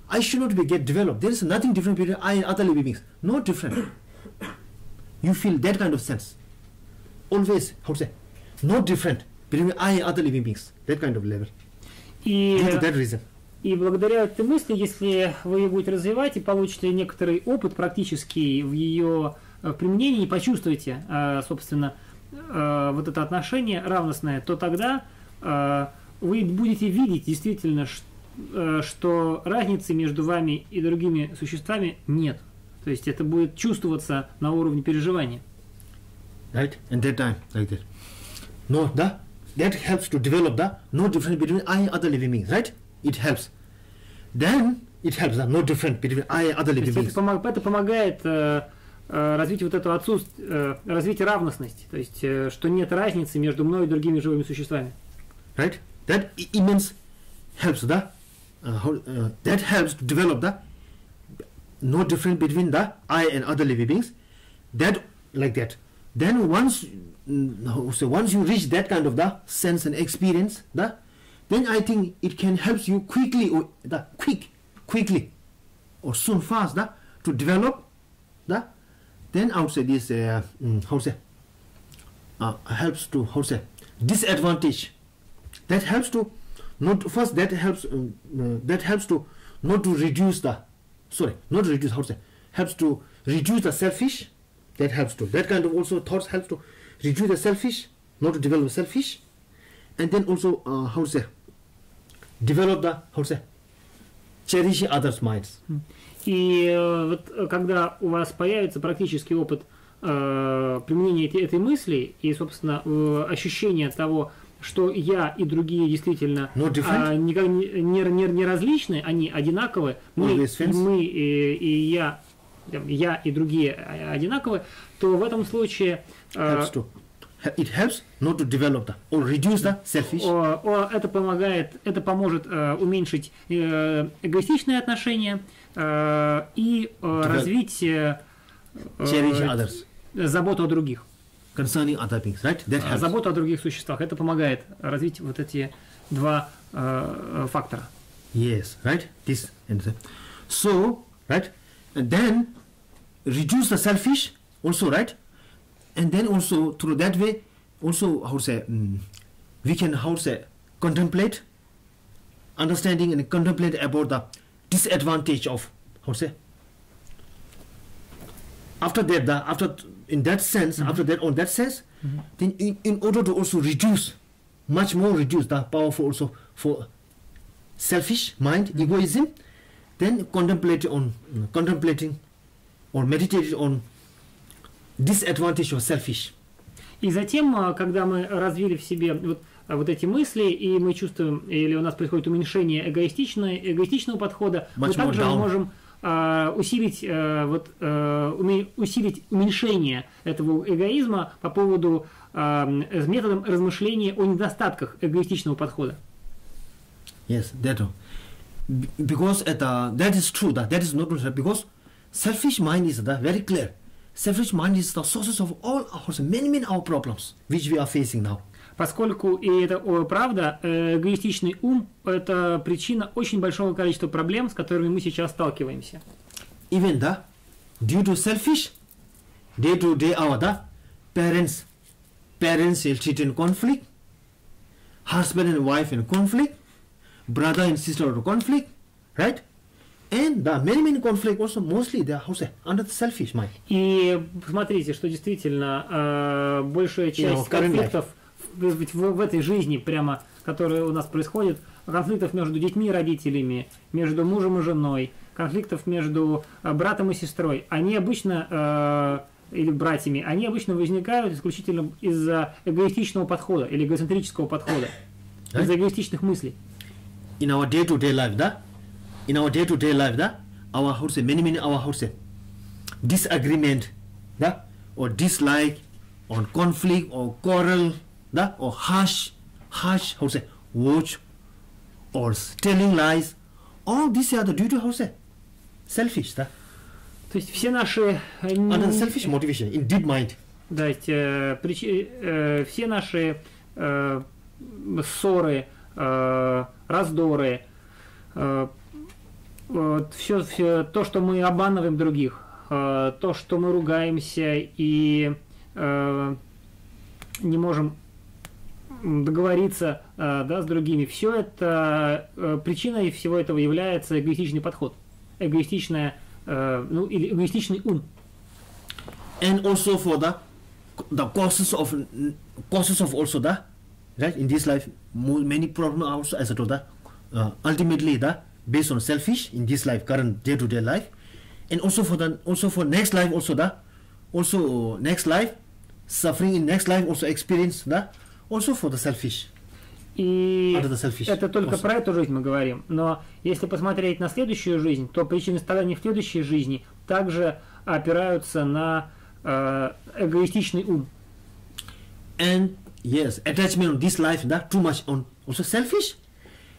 I should not get developed. There is nothing different between I and other living beings. No different. You feel that kind of sense. Always, no different between I and other living beings. That kind of level. Due to that reason. И благодаря этой мысли, если вы ее будете развивать и получите некоторый опыт практический в ее применении, и почувствуете, собственно, вот это отношение равностное, то тогда вы будете видеть действительно, что разницы между вами и другими существами нет. То есть это будет чувствоваться на уровне переживания. Right? And that time, like that. No, that helps to develop no difference between I and other living beings, right? It helps. Then it helps no difference between I and other living beings. Это помогает развить вот это отсутствие, развить равностность, то есть что нет разницы между мной и другими живыми существами. Right? That immense helps that helps to develop no difference between I and other living beings. That like that. Then once you reach that kind of sense and experience, then I think it can help you quickly or soon fast to develop then I would say this helps to disadvantage. That helps to not first helps to not to reduce helps to reduce the selfish. That helps to that kind of also thoughts helps to reduce the selfish, not to develop selfish, and then also develop the cherish others' minds. И вот когда у вас появится практический опыт применения этой мысли и, собственно, ощущение того, что я и другие действительно не различны, они одинаковы, мы и я и другие одинаковы, то в этом случае it helps not to develop or reduce the selfish. Это поможет уменьшить эгоистичные отношения и развить cherish others. Заботу о других. concerning other beings, right? That helps. Забота о других существах. Это помогает развить вот эти два фактора. Yes, right? This and that. So, right? And then reduce the selfish also, right? And then also through that way, also how to say, we can how to say contemplate, understanding and contemplate about the disadvantage of how to say. After that, after in that sense, after that on that sense, then in order to also reduce, much more reduce the powerful also for selfish mind, egoism, then contemplating or meditating on disadvantage of selfish. И затем, когда мы развили в себе вот эти мысли, и мы чувствуем, или у нас происходит уменьшение эгоистичного подхода, мы также можем усилить уменьшение этого эгоизма по поводу с методом размышления о недостатках эгоистичного подхода. Yes, that because that is true. That is not true because selfish mind is very clear. Selfish mind is the source of all many our problems which we are facing now. Поскольку, и это правда, эгоистичный ум – это причина очень большого количества проблем, с которыми мы сейчас сталкиваемся. Even due to selfish, day to day our parents and children in conflict, husband and wife in conflict, brother and sister in conflict, right? And the many conflict also mostly they are under the selfish mind. И посмотрите, что действительно большая часть конфликтов в этой жизни, прямо, которая у нас происходит, конфликтов между детьми и родителями, между мужем и женой, конфликтов между братом и сестрой, они обычно, или братьями, они обычно возникают исключительно из-за эгоистичного подхода или эгоцентрического подхода, из-за эгоистичных мыслей. In our day-to-day life, our many our disagreement, or dislike, or conflict, or quarrel, or harsh words, or telling lies, all these are the due to selfish. То есть все наши under selfish motivation in deep mind. Да, все наши ссоры, раздоры, все то, что мы обманываем других, то, что мы ругаемся и не можем договориться с другими, все это причиной всего этого является эгоистичный подход, или эгоистичный ум. And also for the causes of also right in this life many problems also as I told ultimately based on selfish in this life, current day-to-day life, and also for next life also next life suffering in next life also experience also for the selfish. И это только про эту жизнь мы говорим, но если посмотреть на следующую жизнь, то причины страданий в следующей жизни также опираются на эгоистичный ум. And yes, attachment on this life too much on also selfish.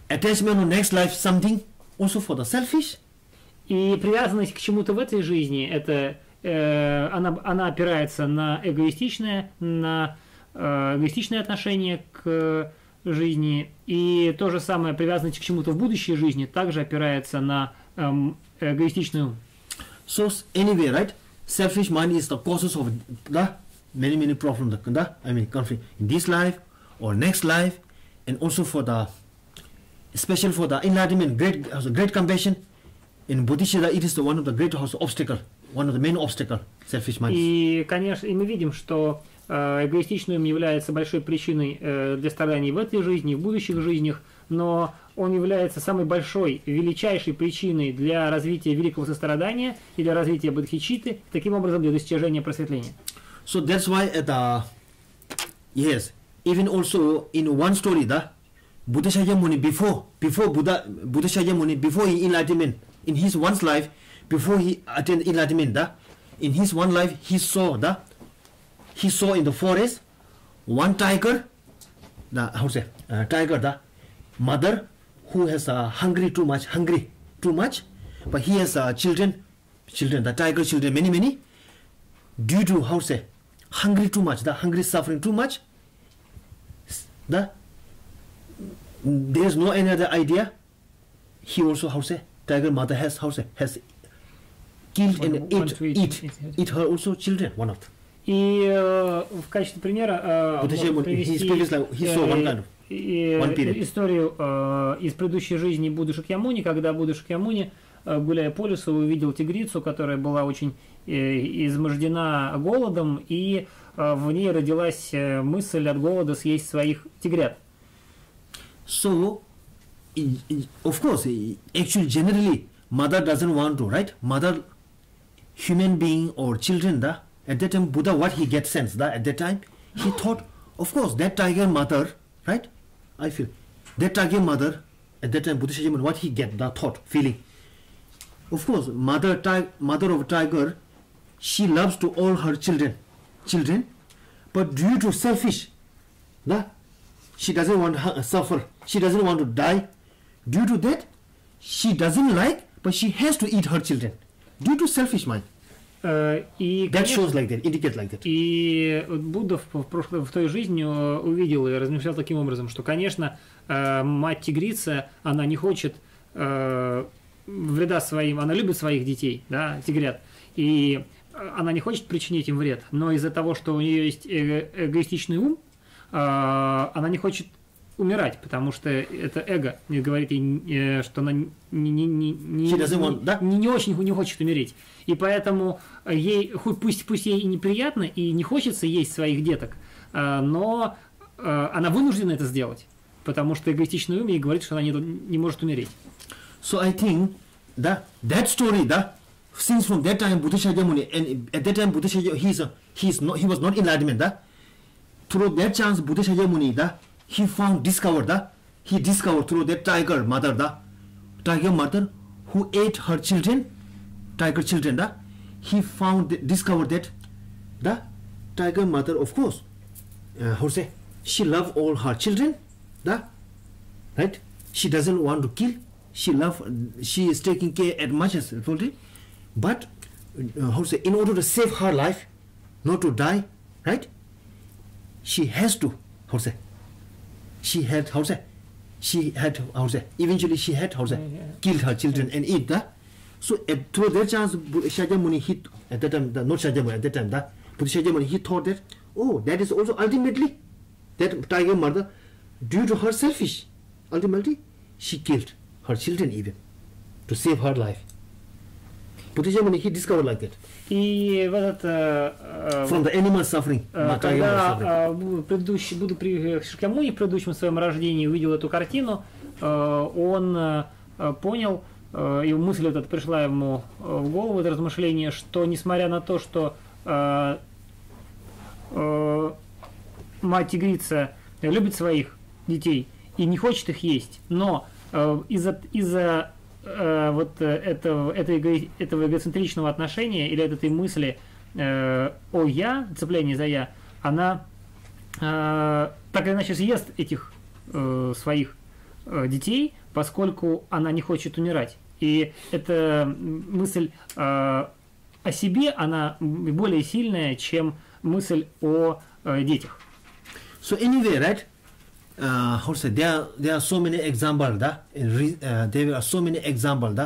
Attachment on next life something also for the selfish. И привязанность к чему-то в этой жизни, это она опирается на эгоистичное отношение к жизни, и то же самое привязанность к чему-то в будущей жизни также опирается на эгоистичный ум. So anyway, right? Selfish mind is the causes of many problems, conflict in this life or next life, and also for the especially for the enlightenment, great compassion. In Buddhism, it is one of the great obstacle, one of the main obstacle, selfish mind. И, конечно, мы видим, что эгоистичный ум является большой причиной для страданий в этой жизни, и в будущих жизнях, но он является самой большой, величайшей причиной для развития великого сострадания и для развития бодхичитты, таким образом для достижения просветления. So that's why even also in one story, Buddha Shakyamuni before Buddha Shakyamuni before he enlightenment in his one's life, before he attained enlightenment, in his one life he saw in the forest one tiger, mother who has hungry too much, but he has children, the tiger children many, due to hungry too much, the hungry suffering too much, the there's no any other idea. He also, how say, tiger mother has, how say, has killed and eat her also children, one of them. И в качестве примера можно привести историю из предыдущей жизни Будды Шакьямуни, когда Будда Шакьямуни, гуляя по лесу, увидел тигрицу, которая была очень измождена голодом, и в ней родилась мысль от голода съесть своих тигрят. So, of course, actually, generally, mother doesn't want to, right? Mother, human being or children, at that time, Buddha, what he gets sense, at that time, he thought, of course, that tiger mother, right? I feel, that tiger mother, at that time, Buddha Shakyamuni, what he get, the thought, feeling. Of course, mother of tiger, she loves to all her children, but due to selfish, she doesn't want to suffer, she doesn't want to die. Due to that, she doesn't like, but she has to eat her children. Due to selfish mind. That shows like that, indicates like that. И Будда в той жизни увидел и размышлял таким образом, что, конечно, мать-тигрица, она не хочет вреда своим, она любит своих детей, тигрят, и она не хочет причинить им вред, но из-за того, что у нее есть эгоистичный ум, она не хочет умирать, потому что это эго говорит ей, что она не очень не хочет умереть. И поэтому ей, пусть ей и неприятно, и не хочется есть своих деток, но она вынуждена это сделать, потому что эгоистичный ум ей говорит, что она не может умереть. So I think that story, since from that time Buddha Shakyamuni, and at that time Buddha Shakyamuni, he was not enlightenment, through that chance Buddha Shakyamuni, he discovered through that tiger mother, who ate her children, tiger children, he discovered that the tiger mother, of course, she loves all her children, right? She doesn't want to kill, she is taking care as much as possible, but in order to save her life, not to die, right? She has to, eventually she had killed her children and eat that. So through that chance, Shakyamuni, at that time, not Shakyamuni, at that time, Buddha Shakyamuni, he thought that, that is also ultimately, that tiger mother, due to her selfish, ultimately, she killed her children even, to save her life. Buddha Shakyamuni, he discovered like that. И в этот from the animal suffering, когда Будда Шакьямуни в предыдущем своем рождении увидел эту картину, он понял, и мысль эта пришла ему в голову, это размышление, что несмотря на то, что мать-тигрица любит своих детей и не хочет их есть, но из-за вот этого эгоцентричного отношения или этой мысли о я, цепление за я, она так или иначе съест этих своих детей, поскольку она не хочет умирать. И эта мысль о себе, она более сильная, чем мысль о детях. So anyway, right? There are so many examples, there are so many examples,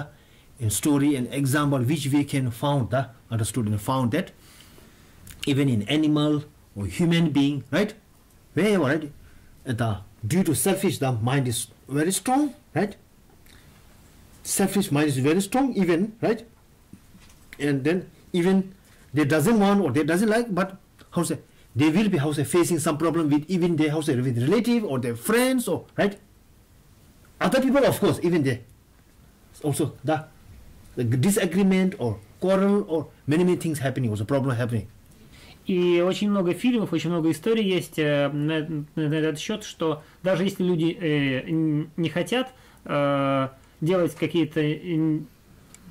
in story and example which we can found, understood and found that even in animal or human being, right? Wherever, right? Due to selfish, the mind is very strong, right? Selfish mind is very strong, even, right? And then even they doesn't want or they doesn't like, but they will be facing some problem with even their with relative or their friends or right. Other people, of course, even they also the disagreement or quarrel or many things happening, was a problem happening. И очень много фильмов, очень много историй есть на этот счет, что даже если люди не хотят делать какие-то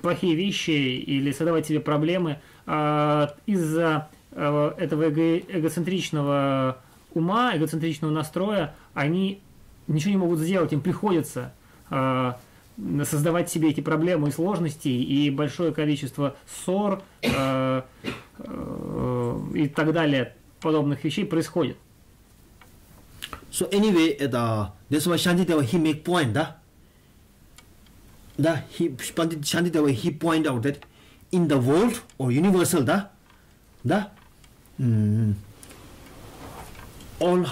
плохие вещи или создавать себе проблемы, из-за этого эгоцентричного ума, эгоцентричного настроя, они ничего не могут сделать, им приходится создавать себе эти проблемы и сложности, и большое количество ссор и так далее подобных вещей происходит. So anyway, that's why Shantideva he make point, Shantideva he point out that in the world or universal, all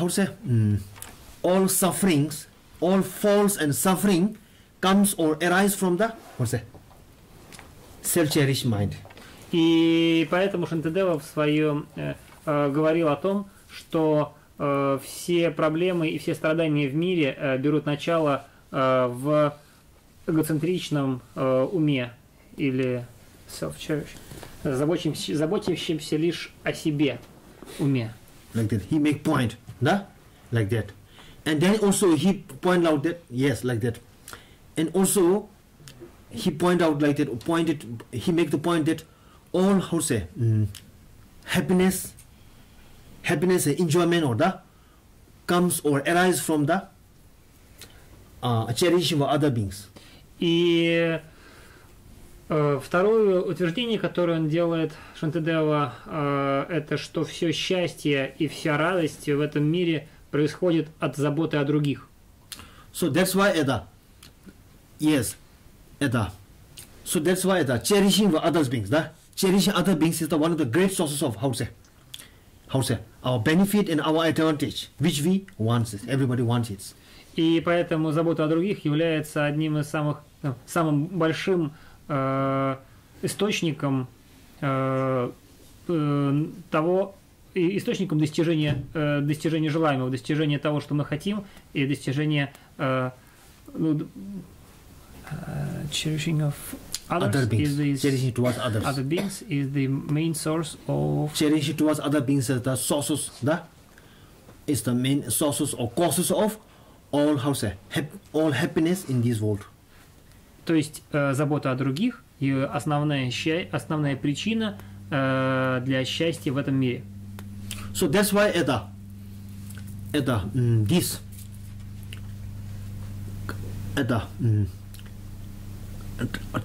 all sufferings, all faults and suffering comes or arise from the self-cherished mind. И поэтому Шантидева в своем говорил о том, что все проблемы и все страдания в мире берут начало в эгоцентричном уме или self-cherished, заботящемся лишь о себе уме. Like that, he make point, like that, and then also he point out that like that, and also he point out like that. He make the point that all happiness and enjoyment comes or arise from the cherishing of other beings. И второе утверждение, которое он делает, Шантидева, это что все счастье и вся радость в этом мире происходит от заботы о других. So that's why so that's why cherishing of other beings, cherishing other beings is one of the great sources of our benefit and our advantage, which we want, everybody wants it. И поэтому забота о других является одним из самым большим источником источником достижения желаемого, достижения того, что мы хотим, и достижения cherishing of other beings. Cherishing towards others. Other beings is the main source of cherishing towards other beings is the sources, is the main sources or causes of all all happiness in this world. То есть забота о других и основная причина для счастья в этом мире. So that's why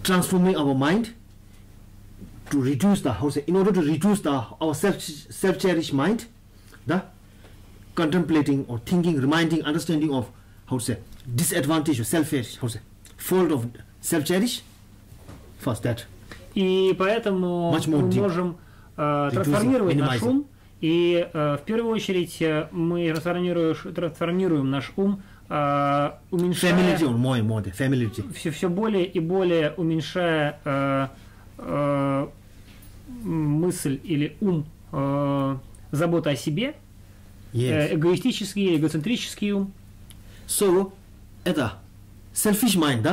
transforming our mind to reduce in order to reduce our self-cherished mind, contemplating or thinking, reminding, understanding of disadvantage of selfish, fault of self-cherish, first that. И поэтому мы можем трансформировать наш ум, и в первую очередь мы трансформируем наш ум, уменьшая все более и более уменьшая мысль или ум забота о себе, эгоистический, эгоцентрический ум. So, selfish mind,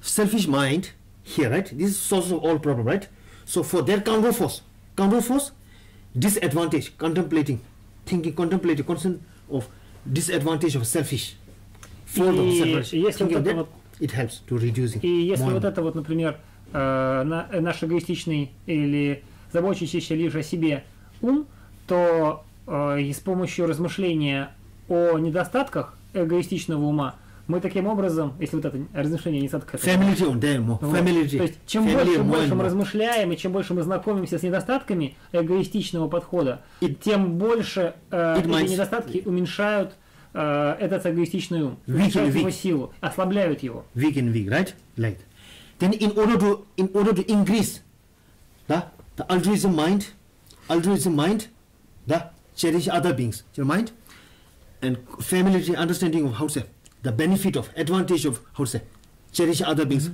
selfish mind here, right? This is source of all problem, right? So for that counter force, disadvantage, contemplating, thinking, contemplating, concern of disadvantage of selfish. It helps to reducing. И если вот это вот, например, наш эгоистичный или заботящийся лишь о себе ум, то и с помощью размышления о недостатках эгоистичного ума мы таким образом, если вот это размышление о недостатках, то есть чем больше мы размышляем и чем больше мы знакомимся с недостатками эгоистичного подхода, тем больше эти недостатки уменьшают этот эгоистичный ум, уменьшают его силу, ослабляют его. Weak, right? Like. Then in order to increase the altruism mind, cherish other beings, your mind, and familiarity, understanding of the benefit of, advantage of cherish other beings,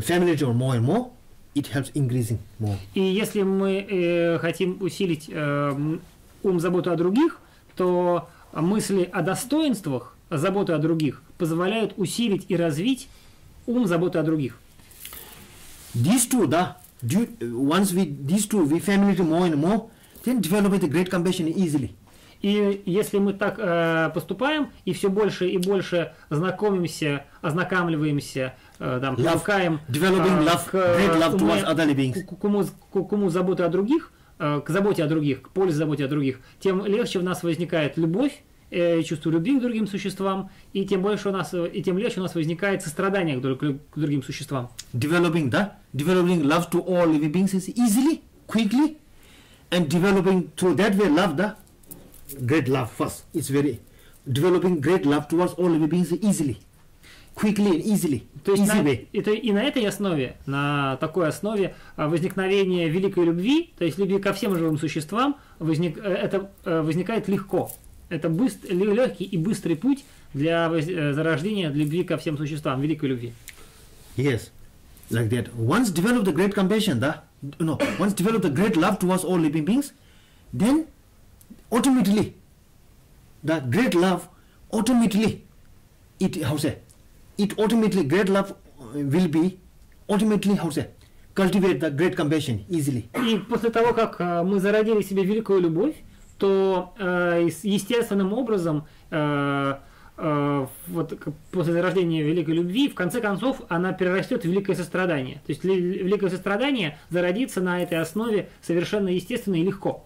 familiarity or more and more, it helps increasing more. И если мы хотим усилить ум заботы о других, то мысли о достоинствах заботы о других позволяют усилить и развить ум заботы о других. These two, once we familiarity more and more, then develop the great compassion easily. И если мы так поступаем и все больше и больше знакомимся, ознакомливаемся, привыкаем к уму заботы о других, к заботе о других, к пользе заботе о других, тем легче в нас возникает любовь, чувство любви к другим существам, и тем легче у нас возникает сострадание к другим существам. Developing love to all living beings is easily, quickly, and developing through that way love, the great love first. It's very developing great love towards all living beings easily, quickly and easily. То есть и на этой основе, на такой основе возникновения великой любви, то есть любви ко всем живым существам, это возникает легко. Это легкий и быстрый путь для зарождения любви ко всем существам, великой любви. Yes, like that. Once develop the great compassion, once develop the great love towards all living beings, then automatically, the great love automatically, great love will be automatically, cultivate the great compassion easily. И после того, как мы зародили в себе великую любовь, то естественным образом, вот после зарождения великой любви, в конце концов, она перерастет в великое сострадание. То есть великое сострадание зародится на этой основе совершенно естественно и легко.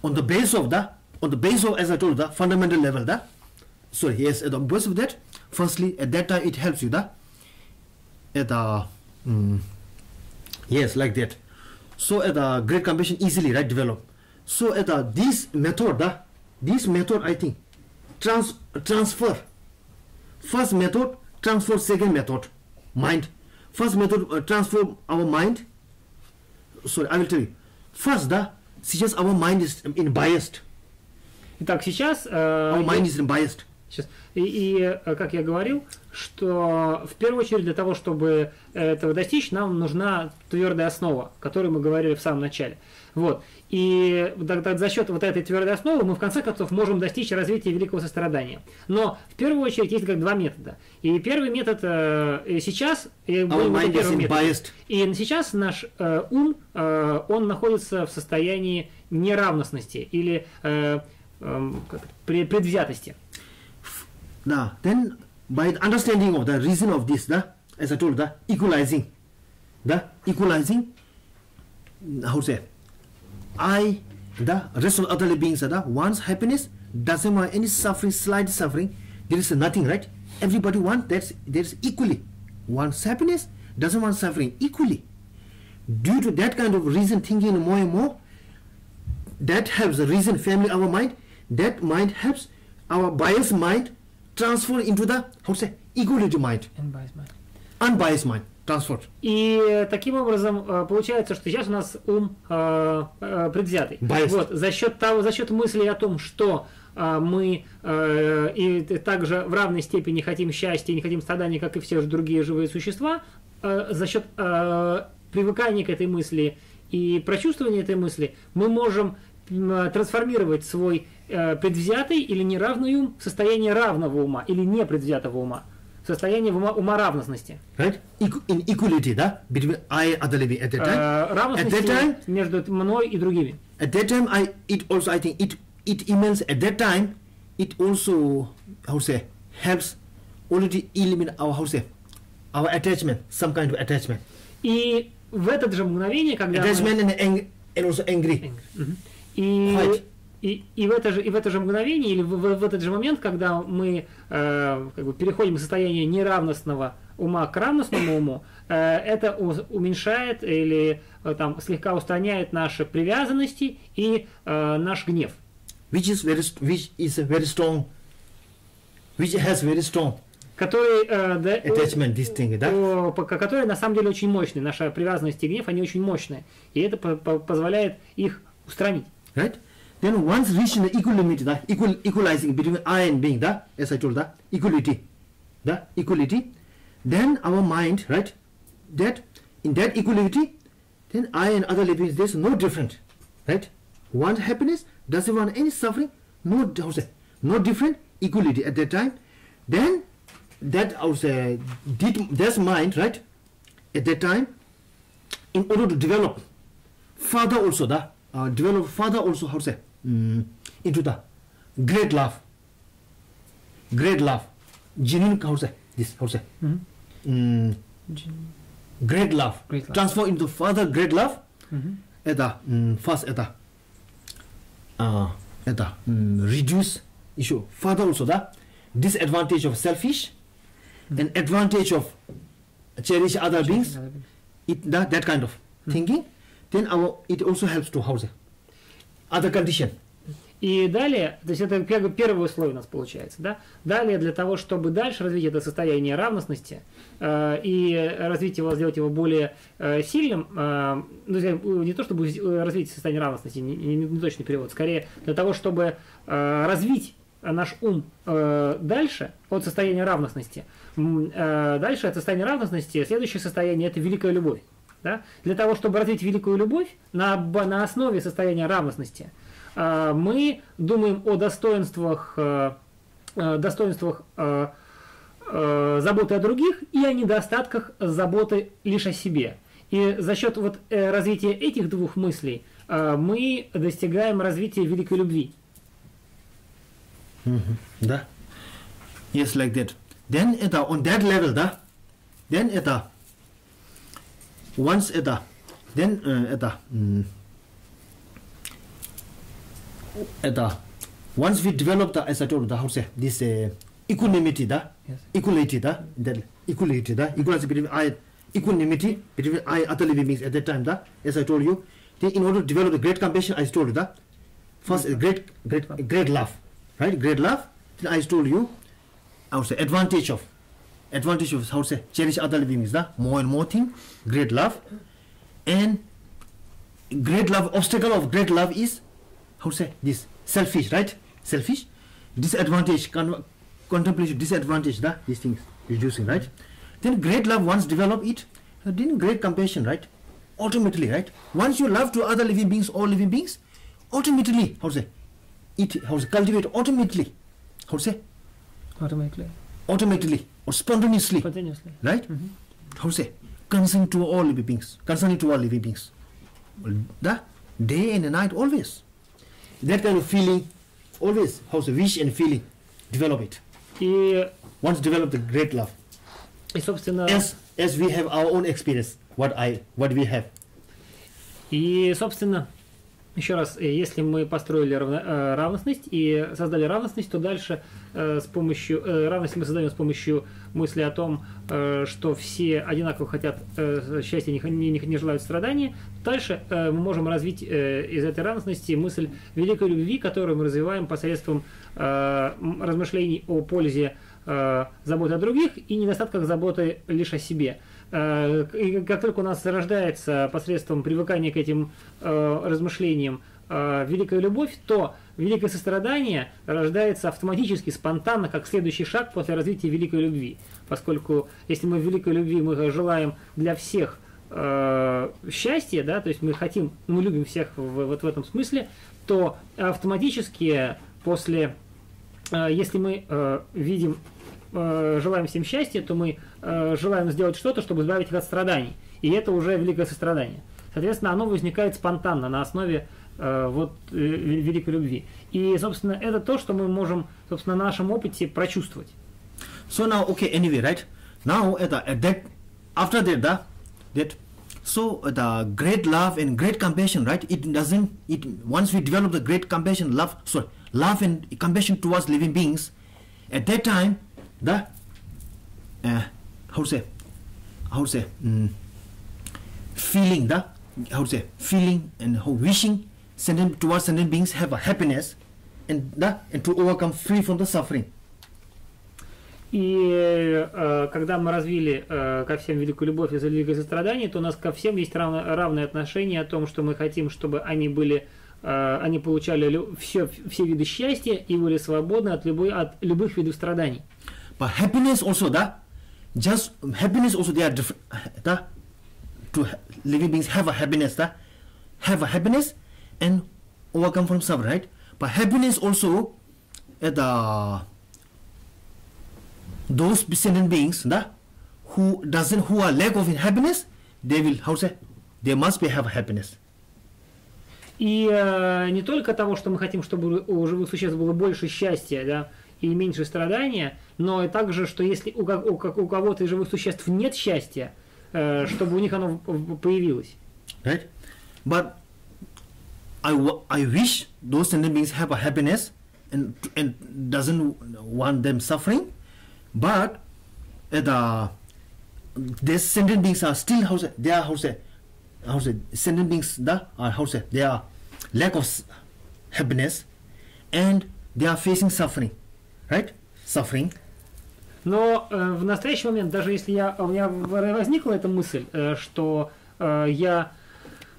On the base of, as I told, the fundamental level, at the base of that, firstly, at that time it helps you, yes, like that. So at the great compassion easily, develop. So at this method, I think, transfer. First method, transfer. Second method, mind. First method, transform our mind. Sorry, I will tell you. First, сейчас our mind is biased. Итак, сейчас... our mind is biased. Сейчас. И как я говорил, что в первую очередь для того, чтобы этого достичь, нам нужна твердая основа, о которой мы говорили в самом начале. Вот. И за счет вот этой твердой основы мы в конце концов можем достичь развития великого сострадания. Но в первую очередь есть два метода. И первый метод сейчас, и сейчас наш ум, он находится в состоянии неравностности или предвзятости. Now, then, by the understanding of the reason of this, as I told, equalizing, the rest of other living beings, one's happiness doesn't want any suffering, slight suffering. There is nothing, right? Everybody wants that. There's equally. One's happiness doesn't want suffering equally. Due to that kind of reason, thinking more and more, that helps the reason, family, our mind. That mind helps our biased mind transfer into the equality mind. Unbiased mind transfer. И таким образом получается, что сейчас у нас ум предвзятый. Вот, за счет мысли о том, что мы и также в равной степени хотим счастья и не хотим страданий, как и все другие живые существа, за счет привыкания к этой мысли и прочувствования этой мысли, мы можем трансформировать свой предвзятый или неравный ум в состояние равного ума или непредвзятого ума, в состояние ума равностности. Right? In equality, between I and other living at that time. Равностности между мной и другими. At that time, I think it means at that time it also helps already eliminate our attachment, some kind of attachment. И в это же мгновение, когда attachment and also angry. И в это же мгновение или в этот же момент, когда мы переходим из состояния неравностного ума к равностному уму, это уменьшает или слегка устраняет наши привязанности и наш гнев. Which has very strong. Который, attachment, this thing, которые на самом деле очень мощные. Наша привязанность и гнев, они очень мощные. И это позволяет их устранить. Right? Then once reaching the equalizing between I and being, as I told, equality, then our mind, right, that in that equality, then I and other living, there's no different, right? One happiness doesn't want any suffering, no different equality at that time. Then that that's mind, right, at that time, in order to develop further also, into the great love, genuine, great love, transfer into further great love. At the first reduce issue further also the disadvantage of selfish and advantage of cherish other beings. That kind of thinking. Then it also helps to other condition. И далее, то есть это первое условие у нас получается, да? Далее для того, чтобы дальше развить это состояние равностности и развить его, сделать его более сильным, не то чтобы развить состояние равностности, не точный перевод, скорее для того, чтобы развить наш ум дальше от состояния равностности. Дальше от состояния равностности следующее состояние – это великая любовь. Да? Для того, чтобы развить великую любовь на основе состояния равностности, мы думаем о достоинствах заботы о других и о недостатках заботы лишь о себе. И за счет вот развития этих двух мыслей мы достигаем развития великой любви. Да. Yes, like that. Then это on that level, да? Then это once это then это once we develop the, as I told you, how to say this equanimity, да? Yes. Equality, да? That equality, да? Equality between I, equanimity between I other living beings at that time, da? As I told you, then in order to develop the great compassion, I told you, da? First, great love, right? Great love. Then I told you, I would say advantage of how to say cherish other living beings, da? More and more thing, great love, and great love. Obstacle of great love is how to say this selfish, right? Selfish, disadvantage, contemplation, disadvantage, da? These things reducing, right? Then great love once develop it, then great compassion, right? Ultimately, right? Once you love to other living beings, all living beings, ultimately, how to say, it, how to cultivate ultimately, how to say, automatically or spontaneously, right? How to say, concerning to all living beings, the day and the night always. That kind of feeling, always, how to say, wish and feeling, develop it. Once develop the great love. И, собственно, as we have our own experience, what we have. И, собственно, еще раз, если мы построили равностность и создали равностность, то дальше с помощью равности мы создаем с помощью мысли о том, что все одинаково хотят счастья, не желают страдания. Дальше мы можем развить из этой равностности мысль великой любви, которую мы развиваем посредством размышлений о пользе заботы о других и недостатках заботы лишь о себе. И как только у нас рождается посредством привыкания к этим размышлениям великая любовь, то великое сострадание рождается автоматически, спонтанно, как следующий шаг после развития великой любви. Поскольку если мы в великой любви мы желаем для всех счастья, да, то есть мы хотим, мы любим всех вот в этом смысле, то автоматически после, если мы видим, желаем всем счастья, то мы желаем сделать что-то, чтобы избавить их от страданий. И это уже великое сострадание. Соответственно, оно возникает спонтанно на основе великой любви. И, собственно, это то, что мы можем, собственно, на нашем опыте прочувствовать. So now, okay, anyway, right? Now, after that, so the great love and great compassion, right? Once we develop the great compassion, love and compassion towards living beings, at that time, feeling and wishing towards sentient beings have a happiness and to overcome free from the suffering. И когда мы развили ко всем великую любовь и великое сострадание, то у нас ко всем есть равное отношение о том, что мы хотим, чтобы они получали все виды счастья и были свободны от любых видов страданий. But happiness also, happiness also they are different. To living beings have a happiness, and overcome from suffering, right? But happiness also, those sentient beings, who are lack of happiness, they will they must have happiness. И не только того, что мы хотим, чтобы у живых существ было больше счастья, да, и меньше страдания, но и также, что если у кого-то из живых существ нет счастья, чтобы у них оно появилось. Right? But I wish those sentient beings have a happiness and doesn't want them suffering, but these sentient beings are still sentient beings they are lack of happiness, and they are facing suffering, right? Suffering. Но в настоящий момент, даже если у меня возникла эта мысль, что я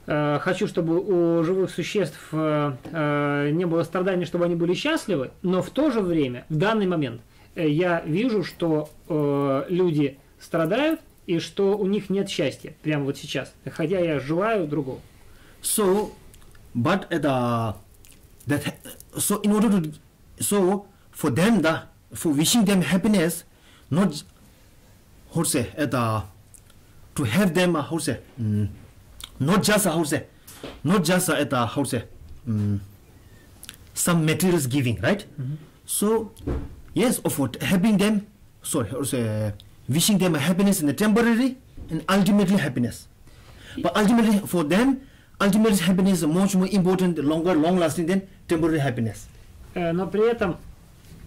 хочу, чтобы у живых существ не было страданий, чтобы они были счастливы, но в то же время, в данный момент, я вижу, что люди страдают и что у них нет счастья прямо вот сейчас, хотя я желаю другого. So, but so in order to, so for them, for wishing them happiness, not how to say to have them how to say not just how to say not just how to say some materials giving, right? So yes, for having them, sorry, how to say wishing them happiness in the temporary and ultimately happiness, but ultimately for them ultimate happiness is much more important, longer, long lasting than temporary happiness. Но при этом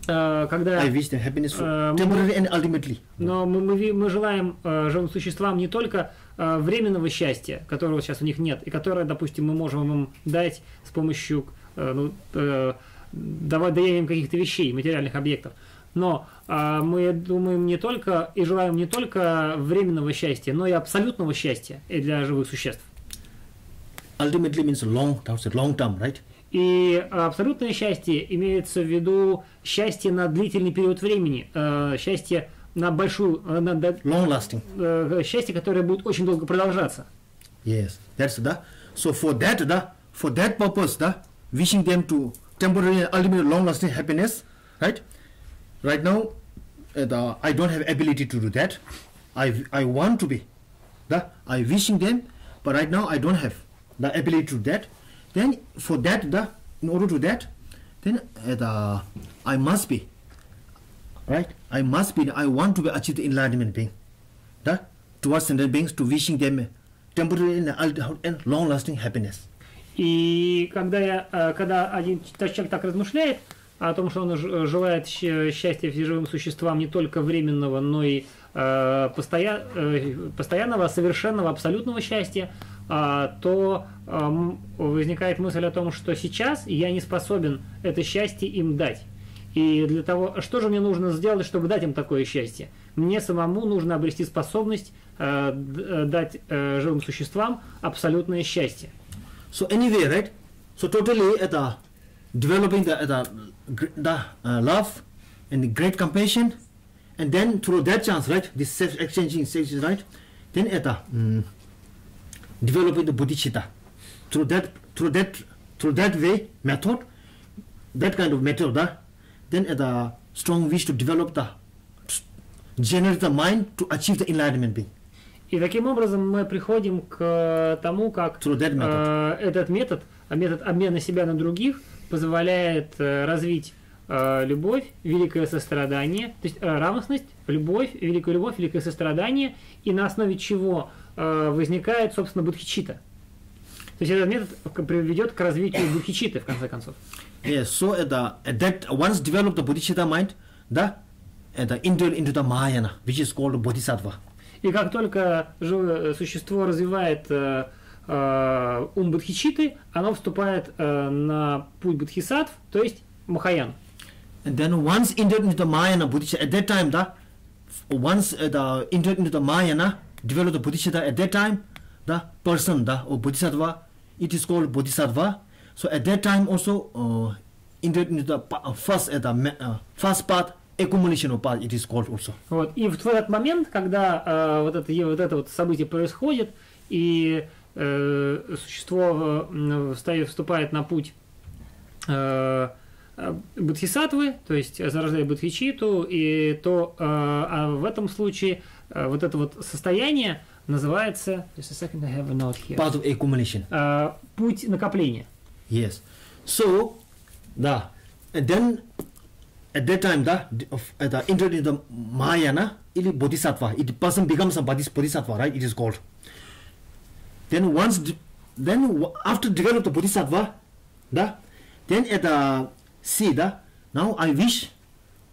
когда I wish them happiness temporary and ultimately. Но мы желаем живым существам не только временного счастья, которого сейчас у них нет, и которое, допустим, мы можем им дать с помощью даянием каких-то вещей, материальных объектов. Но мы думаем не только и желаем не только временного счастья, но и абсолютного счастья для живых существ. Ultimately means long term, right? И абсолютное счастье имеется в виду счастье на длительный период времени, счастье на большую, long lasting, счастье, которое будет очень долго продолжаться. Yes, that's so for that purpose, wishing them to temporary and ultimate long lasting happiness, right? Right now, I don't have ability to do that. I want to be, I wishing them, but right now I don't have the ability to do that. Then for that, in order to that, then I must be, right? I want to be achieve the enlightenment being, towards sentient beings, to wishing them temporary and long-lasting happiness. И когда один человек так размышляет о том, что он желает счастья живым существам не только временного, но и постоянного, совершенного, абсолютного счастья, то возникает мысль о том, что сейчас я не способен это счастье им дать. И для того, что же мне нужно сделать, чтобы дать им такое счастье? Мне самому нужно обрести способность дать живым существам абсолютное счастье. So anyway, right? So totally developing the love and the great compassion, and then through that chance, right? This self-exchanging, right? Then developing the bodhicitta through that way method, that kind of method, then a strong wish to develop generate the mind to achieve the enlightenment being. И таким образом мы приходим к тому, как этот метод обмена себя на других позволяет развить любовь, великое сострадание, то есть равностность, любовь, великое сострадание, и на основе чего возникает, собственно, бодхичитта. То есть этот метод приведет к развитию бодхичитты, в конце концов. Yes, so that once developed the bodhicitta mind, enter into the Mahayana, which is called bodhisattva. И как только живое существо развивает ум бодхичитты, оно вступает на путь бодхисаттв, то есть Махаяну. And then once entered into the Mahayana bodhicitta, at that time, once entered into the Mahayana, developed the bodhicitta, at that time, the person, or bodhisattva, it is called bodhisattva. So at that time also entered into the first path, accumulation of path, it is called also. Вот. И в этот момент, когда вот это событие происходит, и существо вступает на путь бодхисаттвы, то есть зарождает бодхичитту, и то в этом случае вот это вот состояние называется Path of accumulation. Путь накопления. Yes. So, and then at that time, entered into the Mahayana, it is bodhisattva. The person becomes a bodhisattva, right? It is called. Then after develop the bodhisattva, then now I wish,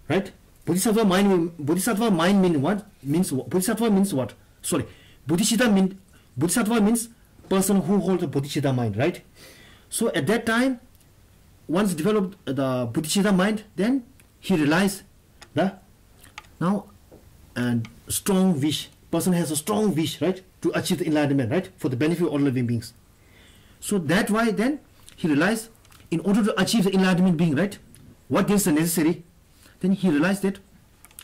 right? Bodhisattva mind means what? Bodhisattva means what? Sorry, bodhisattva means person who holds the bodhicitta mind, right? So at that time, once developed the bodhicitta mind, then he realized that now and strong wish. Person has a strong wish, right, to achieve the enlightenment, right, for the benefit of all living beings. So that's why then he realized, in order to achieve the enlightenment being, right, what is the necessary? Then he realized that,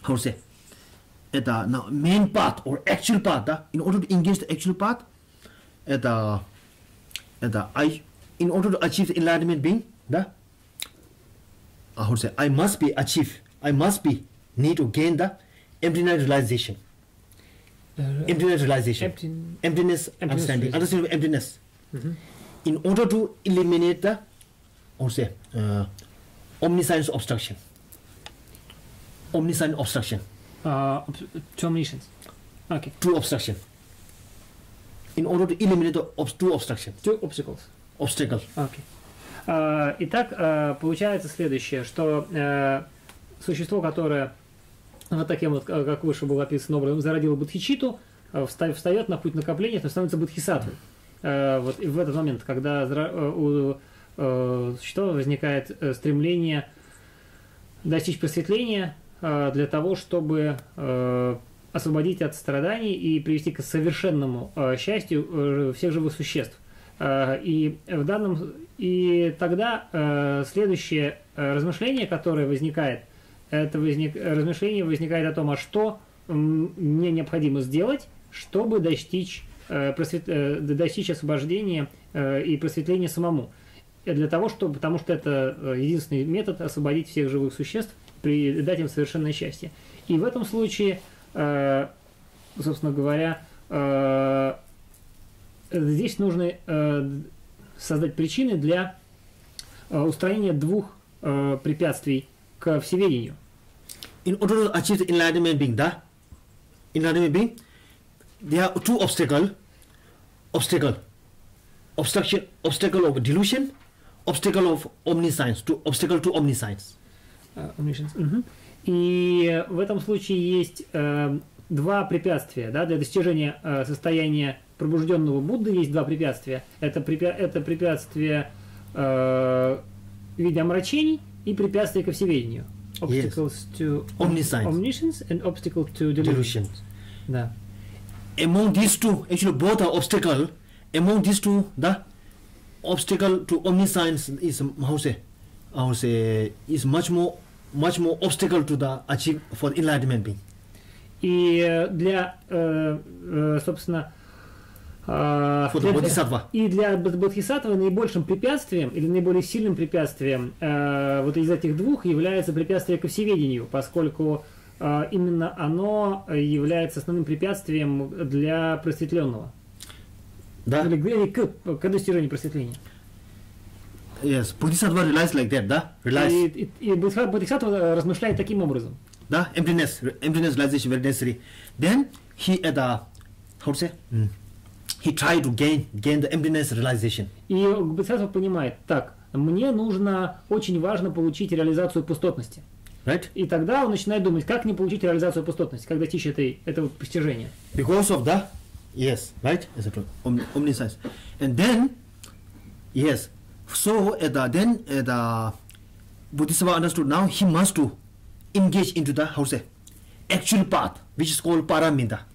how to say, at the now main path or actual path, in order to engage the actual path, in order to achieve the enlightenment being, how to say, I must be need to gain the emptiness realization. Emptiness realization. Emptiness understanding. Understanding of emptiness. In order to eliminate the, how to say, omniscience obstruction. Omniscience obstruction. To omniscience. Okay. Two obstruction. In order to eliminate the two obstruction. Two obstacles. Obstacle. Okay. Итак, получается следующее, что существо, которое вот таким вот, как выше было описано образом, зародило бодхичитту, встает на путь накопления, то становится бодхисаттвой. Вот и в этот момент, когда у существа возникает стремление достичь просветления для того, чтобы освободить от страданий и привести к совершенному счастью всех живых существ. И тогда следующее размышление, которое возникает, размышление возникает о том, а что мне необходимо сделать, чтобы достичь освобождения и просветления самому. Для того, потому что это единственный метод освободить всех живых существ, дать им совершенное счастье. И в этом случае, собственно говоря, здесь нужно создать причины для устранения двух препятствий к всеведению. In order to achieve the enlightenment being, there are two obstacles. Obstacle of delusion, obstacle of omniscience, obstacle to omniscience. И в этом случае есть два препятствия, да, для достижения состояния пробужденного Будды есть два препятствия. Это препятствие в виде омрачений и препятствие ко всеведению. Obstacles to omniscience and obstacle to delusion. Да. Among these two, actually both are obstacle. Among these two, the obstacle to omniscience is is much more obstacle to the achieve for enlightenment being. И для, собственно, и для бодхисаттвы наибольшим препятствием или наиболее сильным препятствием вот из этих двух является препятствие ко всеведению, поскольку именно оно является основным препятствием для просветленного. Да. Или к достижению просветления. Yes, Bodhisattva realized like that, да? И бодхисаттва размышляет таким образом. Да, emptiness realization very necessary. Then he he tried to gain the emptiness realization. И бодхисаттва понимает, так, мне нужно, очень важно получить реализацию пустотности. Right? И тогда он начинает думать, как не получить реализацию пустотности, как достичь этого постижения. Because of the, yes, right, omniscience. And then, yes, so then the Bodhisattva understood now he must to engage into the actual path, which is called paramita.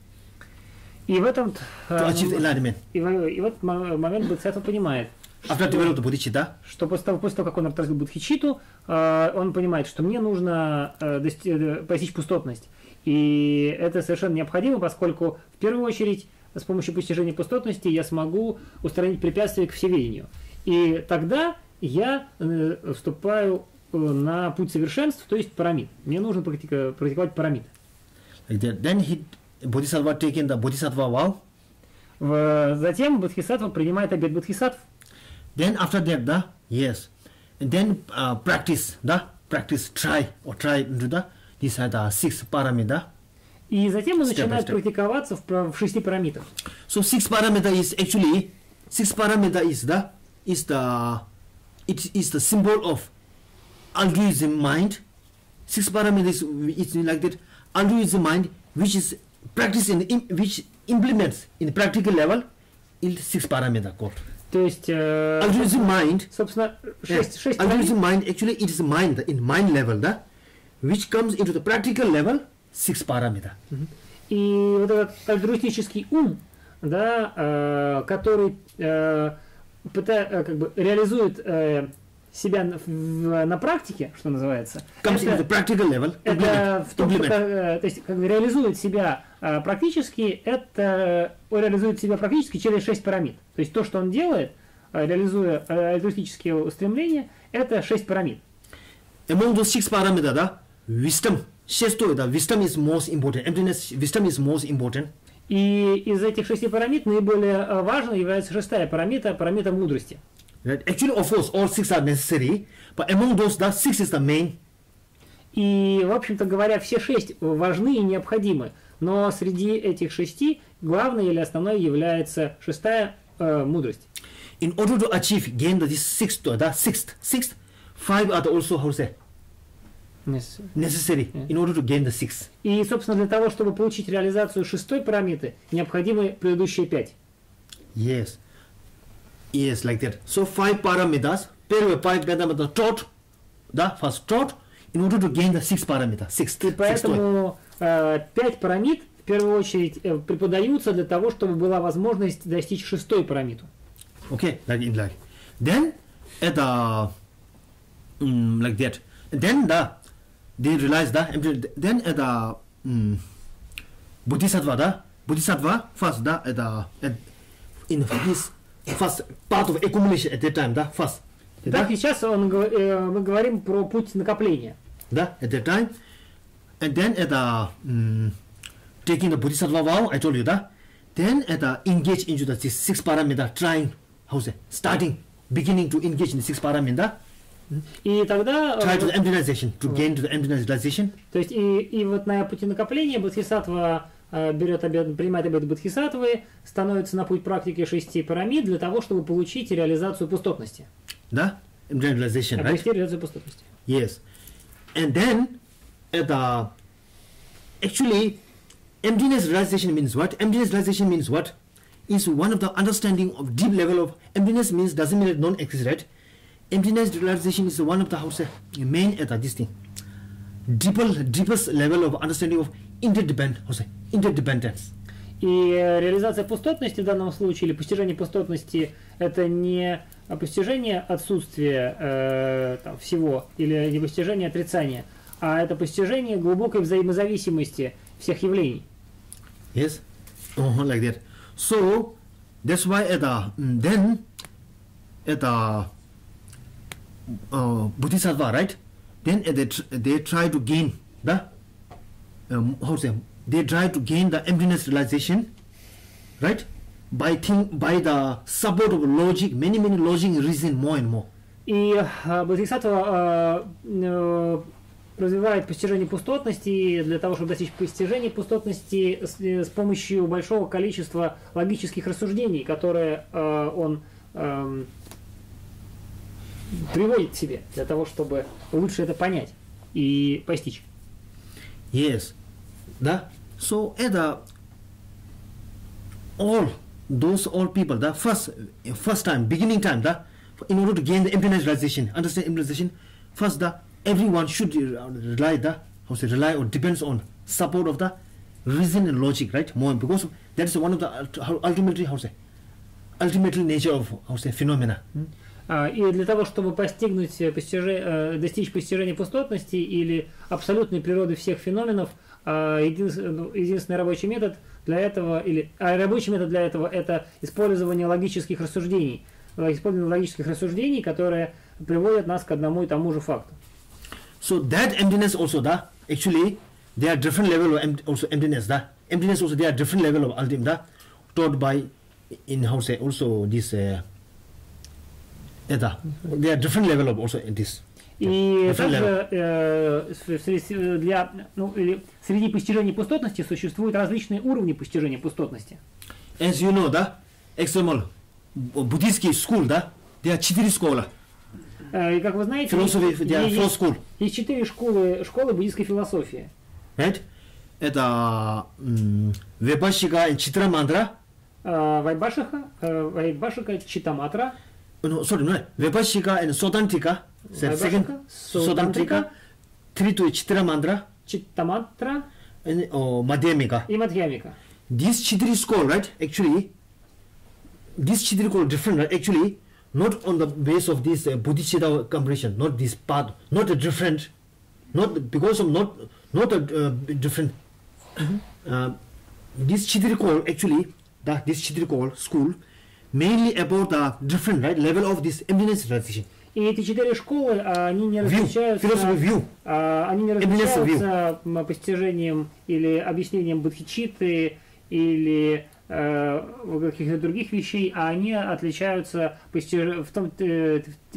И в этом to achieve the enlightenment. И в этот момент Бодхисаттва понимает, after develop the bodhicitta, что после того, как он развил бодхичитту, он понимает, что мне нужно постичь пустотность. И это совершенно необходимо, поскольку в первую очередь с помощью постижения пустотности я смогу устранить препятствия к всеведению. И тогда я вступаю на путь совершенств, то есть парамит. Мне нужно практиковать парамит. Then Bodhisattva taken the Bodhisattva vow. Затем Бодхисаттва принимает обет бодхисаттв. Then after that, yes, and then practice, try into these are the 6 paramita. И затем он начинает практиковаться в 6 парамитах. So 6 paramita is actually the symbol of altruism mind. 6 paramita is like that altruism mind, which is practiced which implements in practical level in 6 paramita called. То есть, altruism mind, собственно, шесть altruism mind, actually it is mind, in mind level, да, which comes into the practical level, 6 parameter. И вот этот альтруистический ум, да, который как бы реализует себя на практике, что называется. Comes into the practical level, это в том, что, то есть, как бы реализует себя практически, это реализует себя практически через 6 пирамид. То есть то, что он делает, реализуя альтруистические устремления, это 6 пирамид. Among those 6 parameters, да, wisdom, шестой, да, wisdom is most important, emptiness, wisdom is most important. И из этих 6 пирамид наиболее важной является 6-я пирамида, пирамида мудрости. Right? Actually, of course, all 6 are necessary, but among those, the 6 is the main. И, в общем-то говоря, все 6 важны и необходимы, но среди этих 6 главной или основной является 6-я мудрость. In order to achieve, gain the sixth, 5 are also, how to say, necessary, in order to gain the 6. И, собственно, для того, чтобы получить реализацию 6-й пирамиды, необходимы предыдущие 5. Yes. Yes, like that. So 5 parameters, первые 5 parameters taught, да, first taught, in order to gain the 6 parameter, 6. И поэтому 5 пирамид в первую очередь преподаются для того, чтобы была возможность достичь 6-й пирамиду. Okay, like. Then это like that. Then they realize that. Then это Bodhisattva, да, Bodhisattva first, да, это in his first part of accumulation at that time, да, first. Так, сейчас мы говорим про путь накопления. Да, at that time. And then это taking the Bodhisattva vow, I told you, да. Then это engage into the 6 parameter, trying, how to say, starting, beginning to engage in the 6 parameter, да. И тогда... Try to the emptinization, to gain to the emptinization. То есть и вот на пути накопления Бодхисаттва принимает обет Бодхисаттвы, становится на путь практики 6 пирамид для того, чтобы получить реализацию пустотности. Да? Emptinization, right? Обрести реализацию пустотности. Yes. And then, actually, emptiness realization means what? Emptiness realization means what? Is one of the understanding of deep level of emptiness means doesn't mean it non-exists, right? Emptiness realization is one of the, how to say, main this thing. Deepest level of understanding of interdependence. И реализация пустотности в данном случае, или постижение пустотности, это не постижение отсутствия всего, или не постижение отрицания, а это постижение глубокой взаимозависимости всех явлений. Yes, like that. So that's why then Bodhisattva, right? Then they try to gain the how to say, they try to gain the emptiness realization, right? By the support of logic, many logic reason more and more. И Бодхисаттва развивает постижение пустотности для того, чтобы достичь постижения пустотности с помощью большого количества логических рассуждений, которые он приводит к себе для того, чтобы лучше это понять и постичь. Yes, да. So all people, the first time, beginning time, да, in order to gain the emptiness realization, understand implementation, first everyone should rely or depends on support of the reason and logic, right? More because that is one of the ultimate nature of phenomena. И для того, чтобы достичь постижения пустотности или абсолютной природы всех феноменов, единственный рабочий метод для этого, рабочий метод для этого, это использование логических рассуждений. Использование логических рассуждений, которые приводят нас к одному и тому же факту. So that emptiness also, да, actually, there are different level of also emptiness, да. Emptiness also, there are different level of ultimate, да, taught by, in how say, also this, there are different level of also this. И также среди постижений пустотности существуют различные уровни постижения пустотности. As you know, да, external Buddhist school, да, there are 4 школы. И как вы знаете, есть 4 школы буддийской философии. Right? Это Випассика и Читра мандра, Вайбашика, Читаматра. No, sorry, no. Vipashika and Sotantrika. Second, Sotantrika. 3 to Chitra Mandra. Читтаматра And Madhyamika. и Мадхьямика. These Chitri scroll, right? Actually, these Chitri scroll different, right? Actually, not on the base of this Bodhicitta comparison, not this path, not a different, not because of not a different. This Chitri scroll actually, this Chitri scroll school mainly about the different, right, level of this emptiness realization. И эти 4 школы, они не различаются, постижением или объяснением бодхичитты или каких-то других вещей, а они отличаются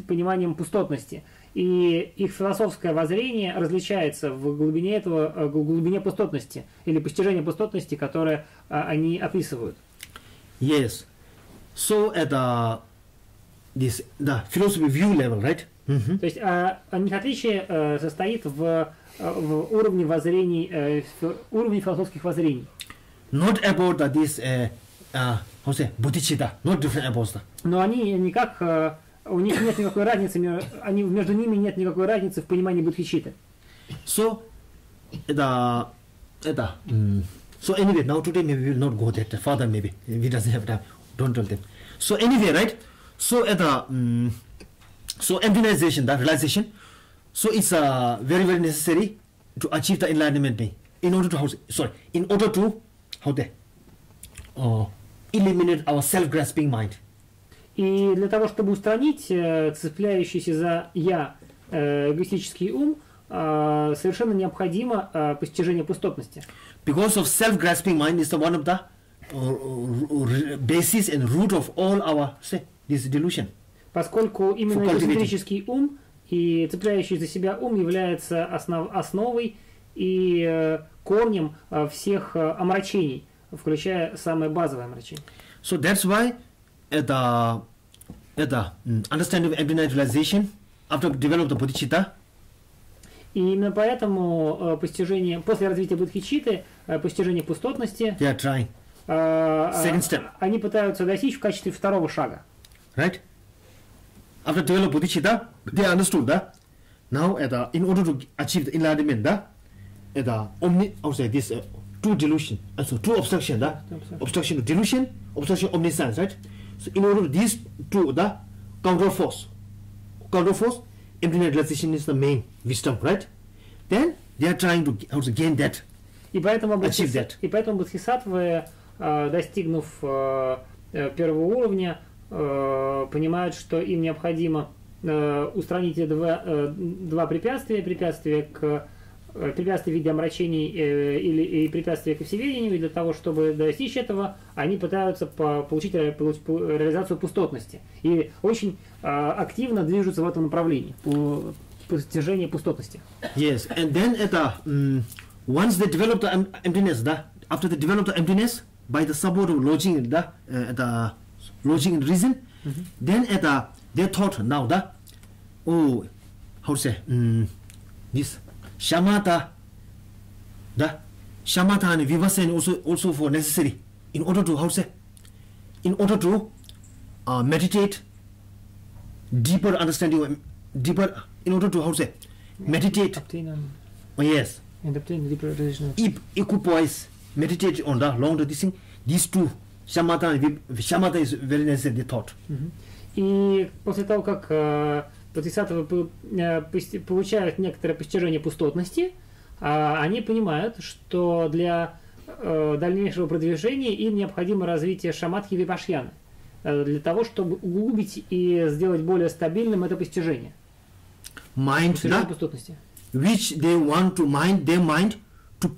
пониманием пустотности. И их философское воззрение различается в глубине пустотности или постижения пустотности, которое они описывают. Yes. So at the philosophy view level, right? То есть их отличие состоит в уровне воззрений, уровне философских воззрений. Not about this, how say, bodhicitta, not different about that. Но они никак, у них нет никакой разницы, между ними нет никакой разницы в понимании бодхичитты. So, so anyway, now today maybe we will not go that further. Maybe we doesn't have time. Don't tell them. So anyway, right? So at the so emptinessation, the realization, so it's very very necessary to achieve the enlightenment in order to eliminate our self-grasping mind. И для того, чтобы устранить цепляющийся за я эгоистический ум, совершенно необходимо постижение пустотности. Because of self-grasping mind is the one of the basis and root of all our this delusion. Поскольку именно эгоцентрический ум и цепляющий за себя ум является основой и корнем всех омрачений, включая самое базовое омрачение. So that's why at the understanding of emptiness realization after develop the bodhicitta. И именно поэтому постижение после развития бодхичитты, постижение пустотности, they are trying. Second step. Они пытаются достичь в качестве второго шага. Right? After develop bodhicitta, they understood that now in order to achieve the enlightenment, this two delusion, so two obstruction, obstruction to delusion, obstruction omniscience, right? So in order to these two, the counter force, emptiness realization is the main wisdom, right? Then they are trying to gain that, achieve that. И поэтому бодхисаттвы, достигнув первого уровня, понимают, что им необходимо устранить два препятствия в виде омрачений или препятствия ко всеведению, и для того, чтобы достичь этого, они пытаются получить реализацию пустотности. И очень активно движутся в этом направлении, по постижению пустотности. Yes, and then once they develop the emptiness, after they develop the emptiness by the support of logic, logic and reason, then they thought now this shamatha and vipassana also for necessary in order to meditate deeper understanding, in order to meditate. Yes. And obtain deeper realization. Equipoise, meditate on the long thing. These two, shamatha is very necessary, they thought. И после того, как бодхисаттвы получают некоторое постижение пустотности, они понимают, что для дальнейшего продвижения им необходимо развитие шаматхи и випашьяны, для того, чтобы углубить и сделать более стабильным это постижение. Mind, пустотности. Which they want to mind, their mind to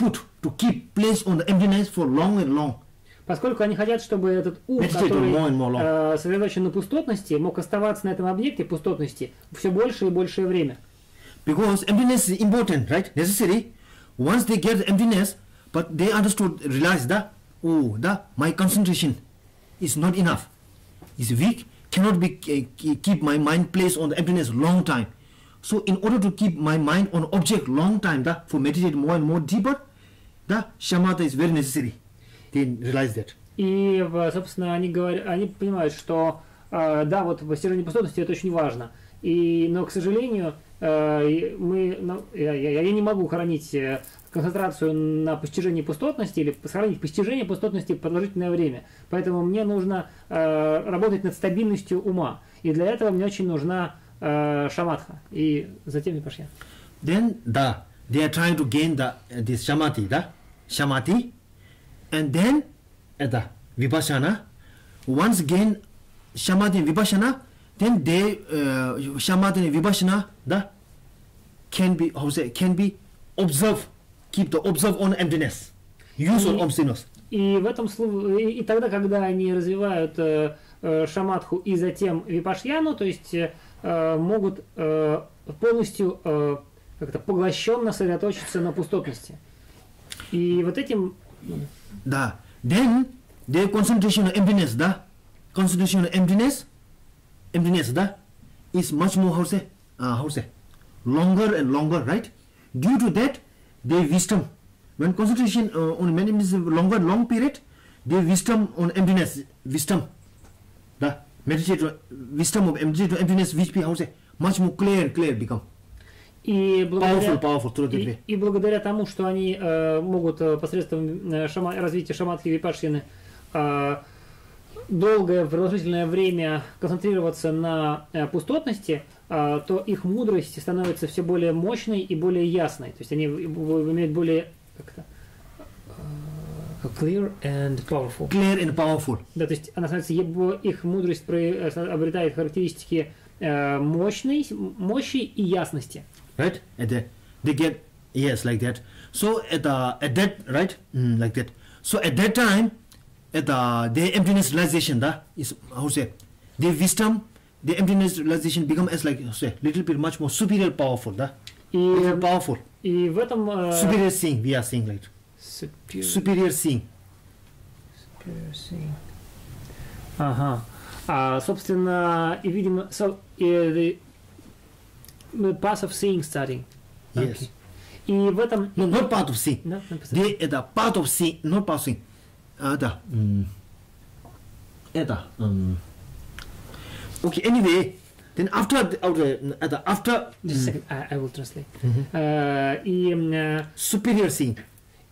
keep place on the emptiness for long and long. Поскольку они хотят, чтобы этот ум, который сосредоточен на пустотности, мог оставаться на этом объекте пустотности все больше и большее время. Because emptiness is important, right? Necessary. Once they get the emptiness, but they realize that my concentration is not enough. It's weak. Cannot keep my mind placed on the emptiness long time. So in order to keep my mind on object long time, for meditate more and more deeper, the shamatha is very necessary. They realize that. И, собственно, они понимают, что да, вот постижение пустотности это очень важно. Но, к сожалению, я не могу хранить концентрацию на постижении пустотности или сохранить постижение пустотности продолжительное время. Поэтому мне нужно работать над стабильностью ума. И для этого мне очень нужна шаматха. И затем випашьяна. Then they are trying to gain this samadhi, and then vipassana. Once gain samadhi and vipassana, then they samadhi and vipassana can be observed, keep the observe on emptiness, use on emptiness. И в этом случае, и тогда, когда они развивают шаматху и затем випашьяну, то есть могут полностью как-то поглощенно сосредоточиться на пустотности. И вот этим... Да. Then their concentration on emptiness, concentration on emptiness, is much more, longer and longer, right? Due to that, their wisdom, when concentration on emptiness is long period, their wisdom on emptiness, meditate wisdom of emptiness, which be much more clear become. И powerful, и благодаря тому, что они могут посредством развития шаматхи и випашьяны долгое продолжительное время концентрироваться на пустотности, то их мудрость становится все более мощной и более ясной. То есть они имеют более clear and powerful. Clear and powerful. Да, то есть она становится, их мудрость обретает характеристики мощи и ясности. Right? They get, yes, like that. So at that, right, like that. So at that time, the emptiness realization, is the wisdom, the emptiness realization become as like little bit much more superior, powerful, powerful. И в этом superior seeing, we are seeing like superior seeing. Superior seeing. Ага. Собственно, и видимо, the path of seeing starting. Yes. Okay. И в этом... No, not part of seeing. Да, the part of seeing, not part of seeing. Okay, anyway, then after... Just a second, I will translate. Superior seeing.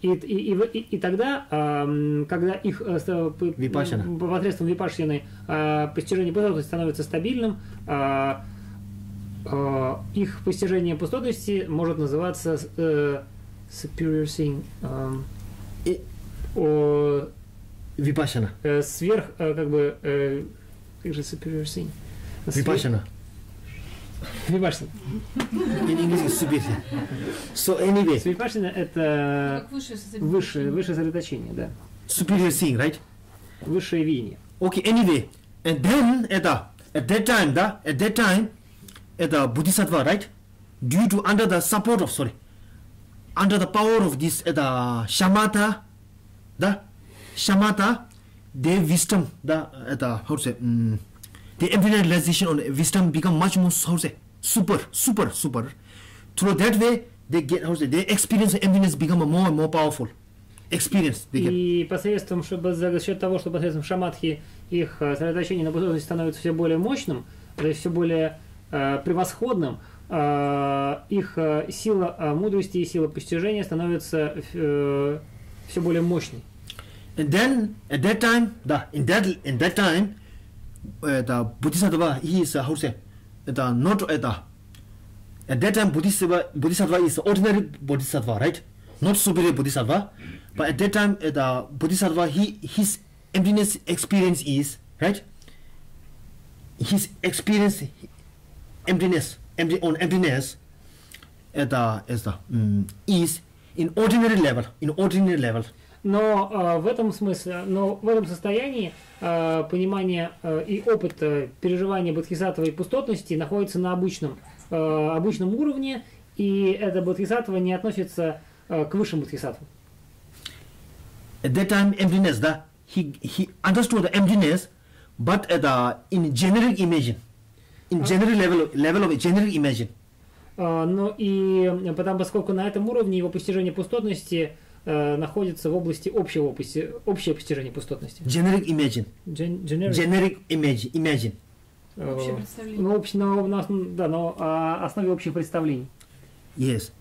И тогда, когда их посредством випашьяны постижение пустотности становится стабильным, их постижение пустотности может называться superior seeing, випашьяна. Сверх, как же superior seeing? Випашьяна. Випашьяна. In English is superior. So anyway. Випашьяна это высшее сосредоточение, да. Superior seeing, right? Высшее видение. Okay, anyway, and then at that time, the Bodhisattva, right? Due to under the power of this shamatha, their wisdom, the emptiness realization on wisdom become much more super. Through that way, they get their experience of emptiness become more and more powerful. Experience. И посредством, за счет того, что посредством шаматхи их сосредоточение на пустотности становится все более мощным, то есть все более превосходным, их сила мудрости и сила постижения становится все более мощной. And then at that time, the Bodhisattva, he is not at that time Bodhisattva is ordinary Bodhisattva, right? Not superior Bodhisattva, but at that time the Bodhisattva, his emptiness experience is, right? His experience emptiness is in ordinary level. Но в этом состоянии понимание и опыт переживания бодхисаттвы и пустотности находится на обычном уровне, и это бодхисаттва не относится к высшим бодхисаттвам. At that time, emptiness, he understood the emptiness, but in generic imagine, in general level of generic imagine. Но и поскольку на этом уровне его постижение пустотности находится в области общего постижения пустотности. Generic imagine. Generic imagine. Общее представление. На основе общих представлений. Yes.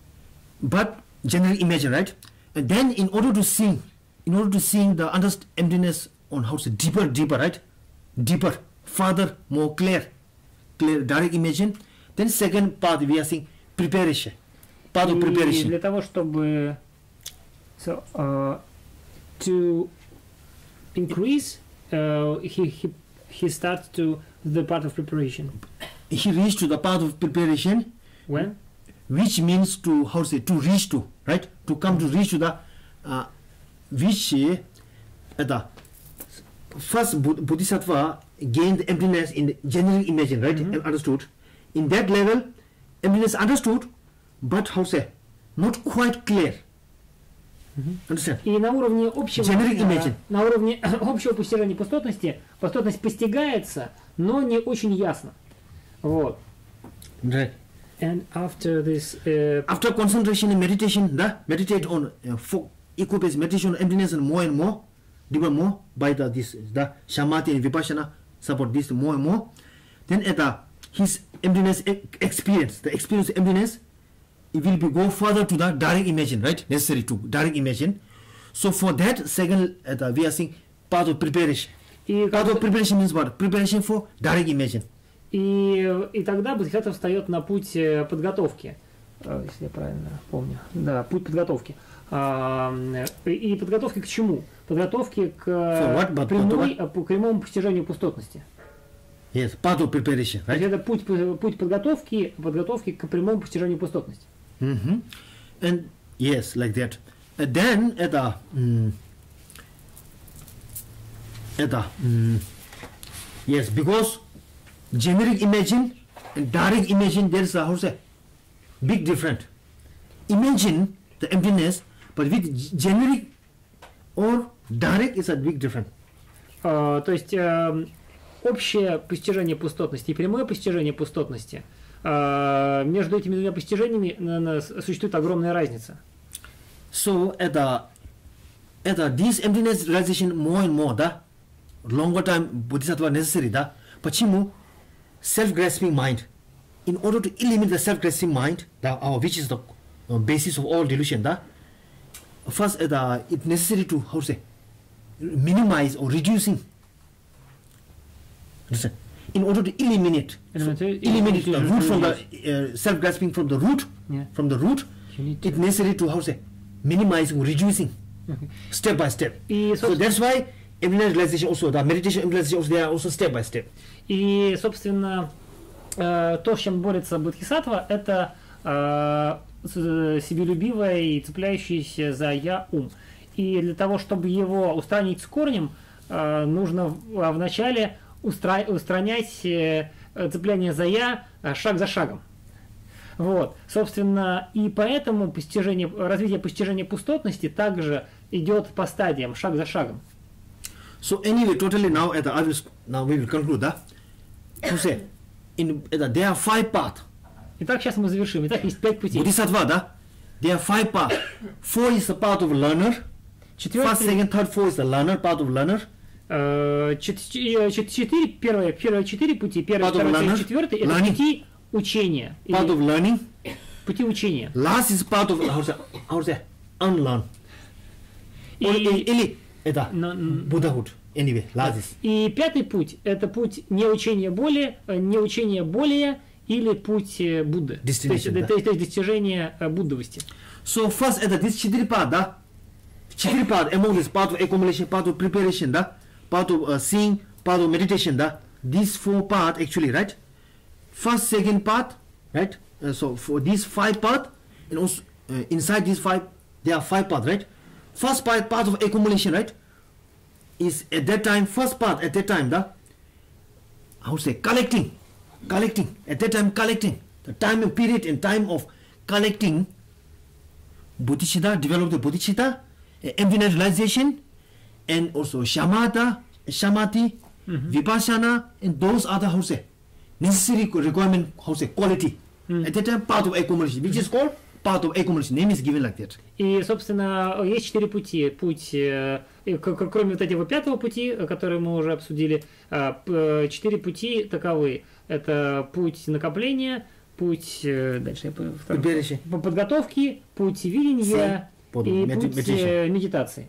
But generic imagine, right? And then in order to see the emptiness on how to say deeper, right? Deeper, further, more clear, direct imagine. Then second part we are seeing preparation. Part of preparation. И для того, чтобы to increase, he starts to the part of preparation. He reached to the part of preparation. When? Which means to to reach to, right? To come to reach to the which the first Bodhisattva gained emptiness in the generic imagine, right? Understood. In that level, emptiness understood, but not quite clear. Understand? И на уровне общего постижения пустотность постигается, но не очень ясно. Вот. Right. And after this, after concentration and meditation, meditate on equipages meditation on emptiness and more, deeper more by the samadhi and vipassana support this more and more. Then at his emptiness experience, the experience of emptiness, it will go further to the direct imagine, right? Necessary to direct imagine. So for that second, we are seeing part of preparation. Part of preparation means what? Preparation for direct imagine. И тогда Бодхисаттва встает на путь подготовки, если я правильно помню. Да, путь подготовки. И подготовки к чему? Подготовки к прямому постижению пустотности. Yes, part of preparation, right? Это путь подготовки к прямому постижению пустотности. And yes, like that. And then yes, because generic imagine and direct imagine, there is a big difference. Imagine the emptiness, but with generic or direct is a big difference. То есть общее постижение пустотности и прямое постижение пустотности, между этими двумя постижениями существует огромная разница. So this emptiness realization more and more, longer time Bodhisattva necessary, почему? Self-grasping mind. In order to eliminate the self-grasping mind, which is the basis of all delusion, first it's necessary to minimize or reducing. Understand? In order to eliminate the root from the self-grasping from the root, it's necessary to minimize or reducing step by step. So that's why emptiness realization also, the meditation realization also, they are also step by step. И, собственно, то, с чем борется Бодхисаттва, это себелюбивое и цепляющееся за «я» ум. И для того, чтобы его устранить с корнем, нужно вначале устранять цепляние за «я» шаг за шагом. Вот. Собственно, и поэтому развитие постижения пустотности также идет по стадиям, шаг за шагом. So anyway, totally now we will conclude that. There are 5 paths. Итак, сейчас мы завершим. Итак, есть 5 путей. Bodhisattva, there are 5 paths. 4 is the path of learner. First, second, third, fourth is the learner, path of learner. Первые 4 пути, первый, второй, третий, четвертый, это пути учения. Path of learning. Пути учения. Last is path of unlearn. Или это Buddhahood. Anyway, last is. И 5-й путь это путь не учения более или путь Будды. То есть достижение буддовости. So first this 4 path, 4 path among this part of accumulation, part of preparation, part of seeing, part of meditation, these 4 paths actually, right? First, second path, right? So for these 5 paths, and also inside these 5, there are 5 paths, right? First path of accumulation, right? Is at that time, first path at that time, collecting. At that time, collecting. The time and period and time of collecting, bodhicitta, develop the bodhicitta, emptiness realization, and also shamatha, samadhi, vipassana, and those other necessary requirement, quality. At that time, part of accumulation, which is called path of accumulation. Name is given like that. И, собственно, есть 4 пути. Путь, кроме вот этого 5-го пути, который мы уже обсудили, 4 пути таковы. Это путь накопления, путь дальше, подготовки, путь видения и путь медитации.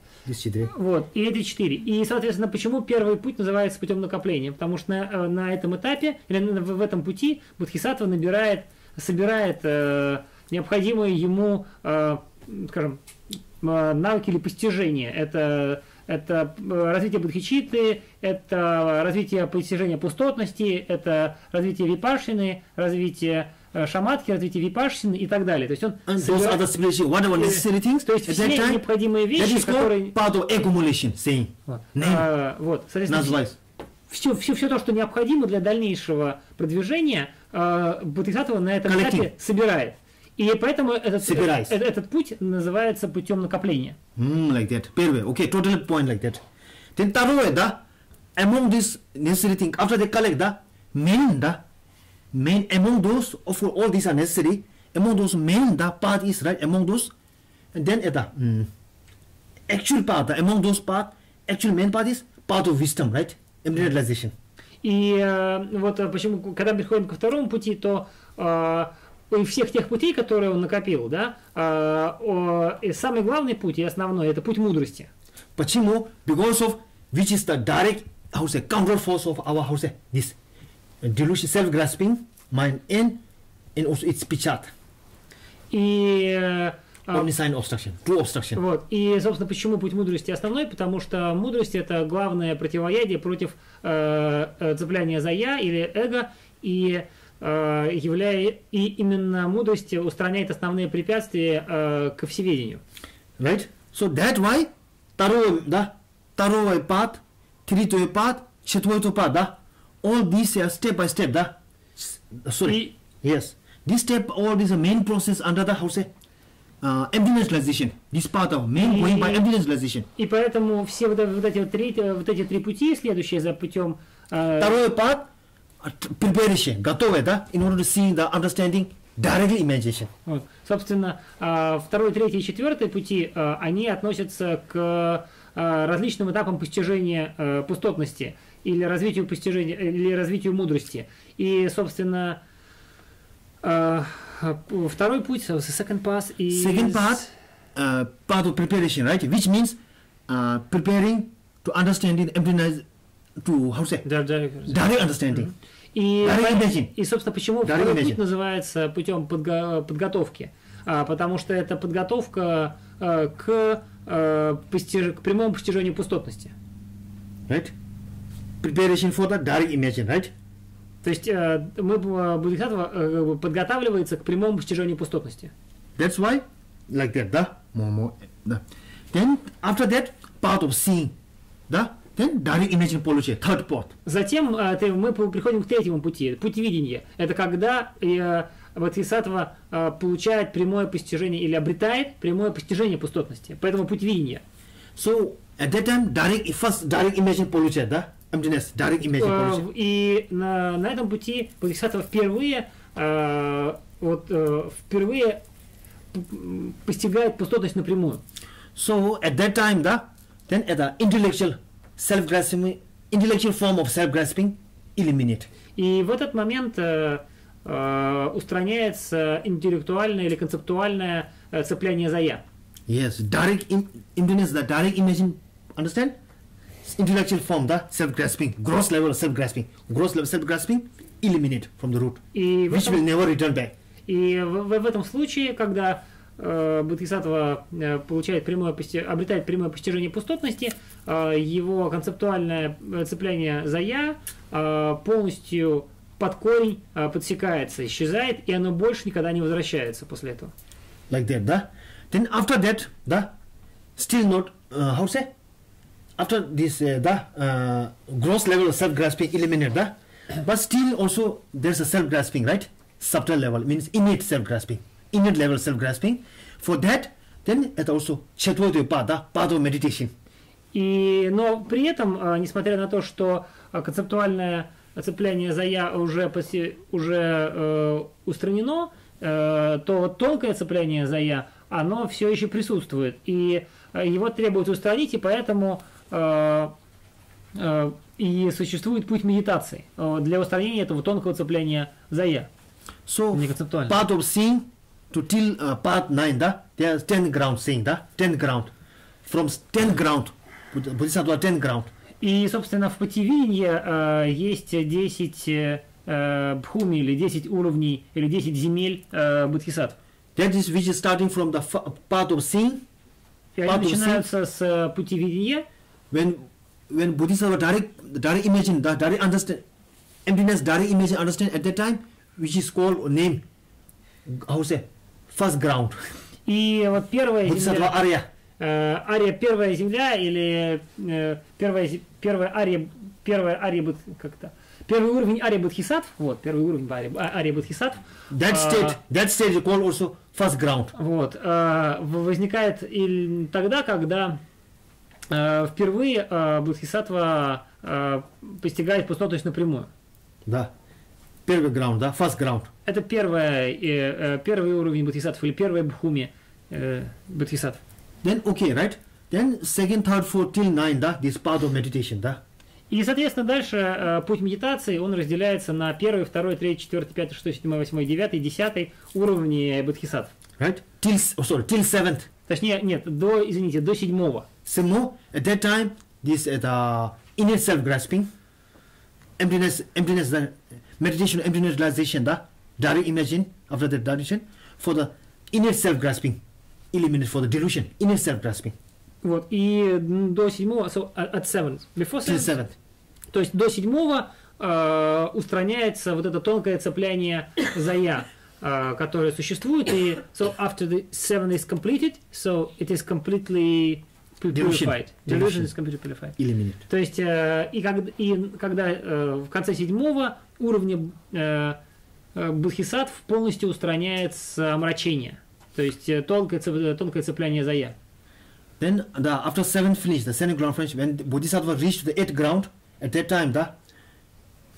Вот, и эти 4. И, соответственно, почему первый путь называется путем накопления? Потому что на этом этапе, или в этом пути, бодхисаттва собирает необходимые ему, скажем, навыки или постижения. Это развитие бодхичитты, это развитие постижения пустотности, это развитие випашины, развитие шаматхи, развитие випашины и так далее. То есть он собирает, то есть все необходимые вещи, которые... Вот, соответственно, все то, что необходимо для дальнейшего продвижения, бодхисаттва на этом этапе собирает. И поэтому этот путь называется путем накопления. Like that. Первый. Okay, total point like that. Then второе, да, among these necessary things, after they collect, да, main among those, of all these are necessary, among those main, да, path is right, among those, and then это, actual path, да, among those path, actual main path is path of wisdom, right, realization. И вот почему, когда мы приходим ко второму пути, то и всех тех путей, которые он накопил, да, и самый главный путь и основной — это путь мудрости. Почему? Because of which is the direct, how to say, counter force of our, how to say, this delusion, self-grasping mind and also its pichat. И omniscient obstruction, true obstruction. Вот. И, собственно, почему путь мудрости основной? Потому что мудрость — это главное противоядие против цепляния за я или эго, и именно мудрость устраняет основные препятствия ко всеведению. Right? So that why второй path, третий path, четвертый path, да? All these are step by step, да? Sorry. Yes. This step, all this main process under the, how say, emptiness realization. This part of main going by emptiness realization. И поэтому все вот эти три пути, следующие за путем... Второй path, preparation, готовое, да? In order to see the understanding, directly imagination. Вот. Собственно, второй, третий и четвертый пути, они относятся к различным этапам постижения пустотности или развитию постижения, или развитию мудрости. И, собственно, второй путь, second path, second path, path of preparation, right? Which means preparing to understanding emptiness, to, how to say, direct understanding. И, собственно, почему второй путь называется путем подготовки? Потому что это подготовка к прямому постижению пустотности. Right? Preparation for the direct imagine, right? То есть бодхисаттва подготавливается к прямому постижению пустотности. That's why, like that, да? Then, after that, part of seeing, да? Then direct imagine получение, third path. Затем мы приходим к третьему пути, путь видения. Это когда бодхисаттва получает прямое постижение или обретает прямое постижение пустотности. Поэтому путь видения. So at that time, first direct imagine получение, да? Emptiness, direct imagine получение. И на этом пути бодхисаттва впервые постигает пустотность напрямую. So at that time, да? Then at the intellectual self-grasping, intellectual form of self-grasping eliminate. И в этот момент устраняется интеллектуальное или концептуальное цепляние за я. Yes, direct emptiness, the direct imagine, understand? Intellectual form, the self-grasping, gross level of self-grasping, eliminate from the root, which will never return back. И в этом случае, когда бодхисаттва обретает прямое постижение пустотности, его концептуальное цепляние за я полностью под корень подсекается, исчезает, и оно больше никогда не возвращается после этого. Like that, да? Then after that, да, still not, how say? After this, gross level of self-grasping eliminated, да? But still also there's a self-grasping, right? Subtle level, means innate self-grasping. Innate level self-grasping. For that, then это also четвертый path, да? Path of meditation. Но при этом, несмотря на то, что концептуальное цепляние за я уже устранено, то вот тонкое цепляние за «я», оно все еще присутствует. И его требуется устранить, и поэтому и существует путь медитации для устранения этого тонкого цепления за «я». So, part of seeing to till part 9, there are 10 ground seeing, 10 ground. From 10 ground, Bodhisattva 10 ground. И, собственно, в путевидении есть 10 бхуми, или 10 уровней, или 10 земель бодхисаттв. That is which is starting from the part of seeing. И они начинаются с путевидения. When Bodhisattva direct imagine, direct understand, emptiness, direct imagine, understand at that time, which is called name, how to say, first ground. И вот первая Бодхисаттва Ария. Ария, первая земля, или первая ария, как-то. Первый уровень ария бодхисаттв, вот, первый уровень ария бодхисаттв. That state is called also first ground. Вот, возникает тогда, когда впервые бодхисаттва постигает пустотность напрямую. Да. Первый ground, first ground. Это первый уровень бодхисаттв, или первая бхуми бодхисаттв. Then okay, right? Then second, third, fourth till 9, this part of meditation, И, соответственно, дальше путь медитации, он разделяется на 1, 2, 3, 4, 5, 6, 7, 8, 9, 10 уровни бодхисаттв. Right? Till 7th. Точнее, нет, до 7-го. So, at that time, this the inner self-grasping, emptiness, meditation, emptiness realization, direct imagine, after that direction, for the inner self-grasping, eliminate for the delusion, inner self-grasping. Вот, и до 7-го, so at 7th, before 7th, то есть до 7-го устраняется вот это тонкое цепляние за «я», которое существует, и so after the 7th is completed, so it is completely purified. Delusion is completely purified. Eliminate. То есть, и когда в конце 7-го уровня бодхисаттв полностью устраняется омрачение, то есть тонкое цепляние за «я». Then after 7th finish, the 7th ground finish, when the Bodhisattva reached the 8th ground, at that time,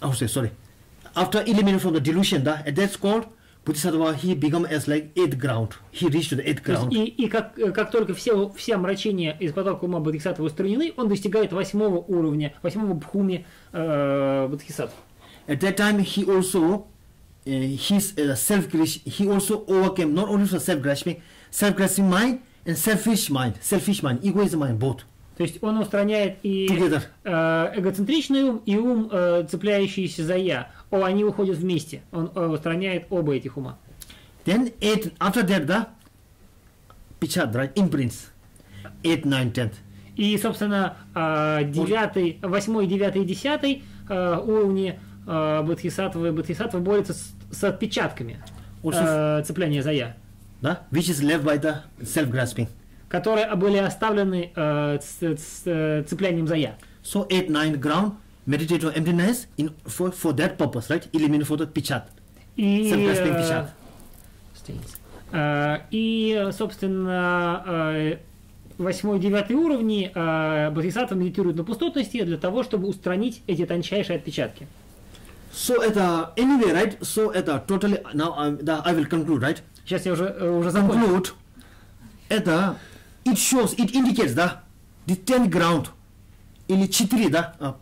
after eliminating from the delusion, at that's called Bodhisattva, he become as like 8th ground. He reached to the 8th ground. И как только все омрачения из потока ума бодхисаттвы устранены, он достигает 8-го уровня, 8-го бхуми бодхисаттв. At that time, he also he also overcame not only for self-grasping mind, and selfish mind, egoism mind, both. То есть он устраняет и эгоцентричный ум, и ум, цепляющийся за «я». Они уходят вместе. Он устраняет оба этих ума. Then after that, Pichad, right, imprints, 8, 9, 10. И, собственно, 8, 9 и 10 уровни бодхисаттвы борются с отпечатками цепляния за «я». Which is left by the self-grasping. Которые были оставлены цеплянием за «я». So 8, 9 ground, meditate on emptiness for that purpose, right? Eliminate for the pichat. Self-grasping pichat. И, собственно, 8 и 9 уровни бодхисаттва медитируют на пустотности для того, чтобы устранить эти тончайшие отпечатки. So anyway, right? So totally now I will conclude, right? Сейчас я уже закончу. Это it indicates, the 10 ground или 4,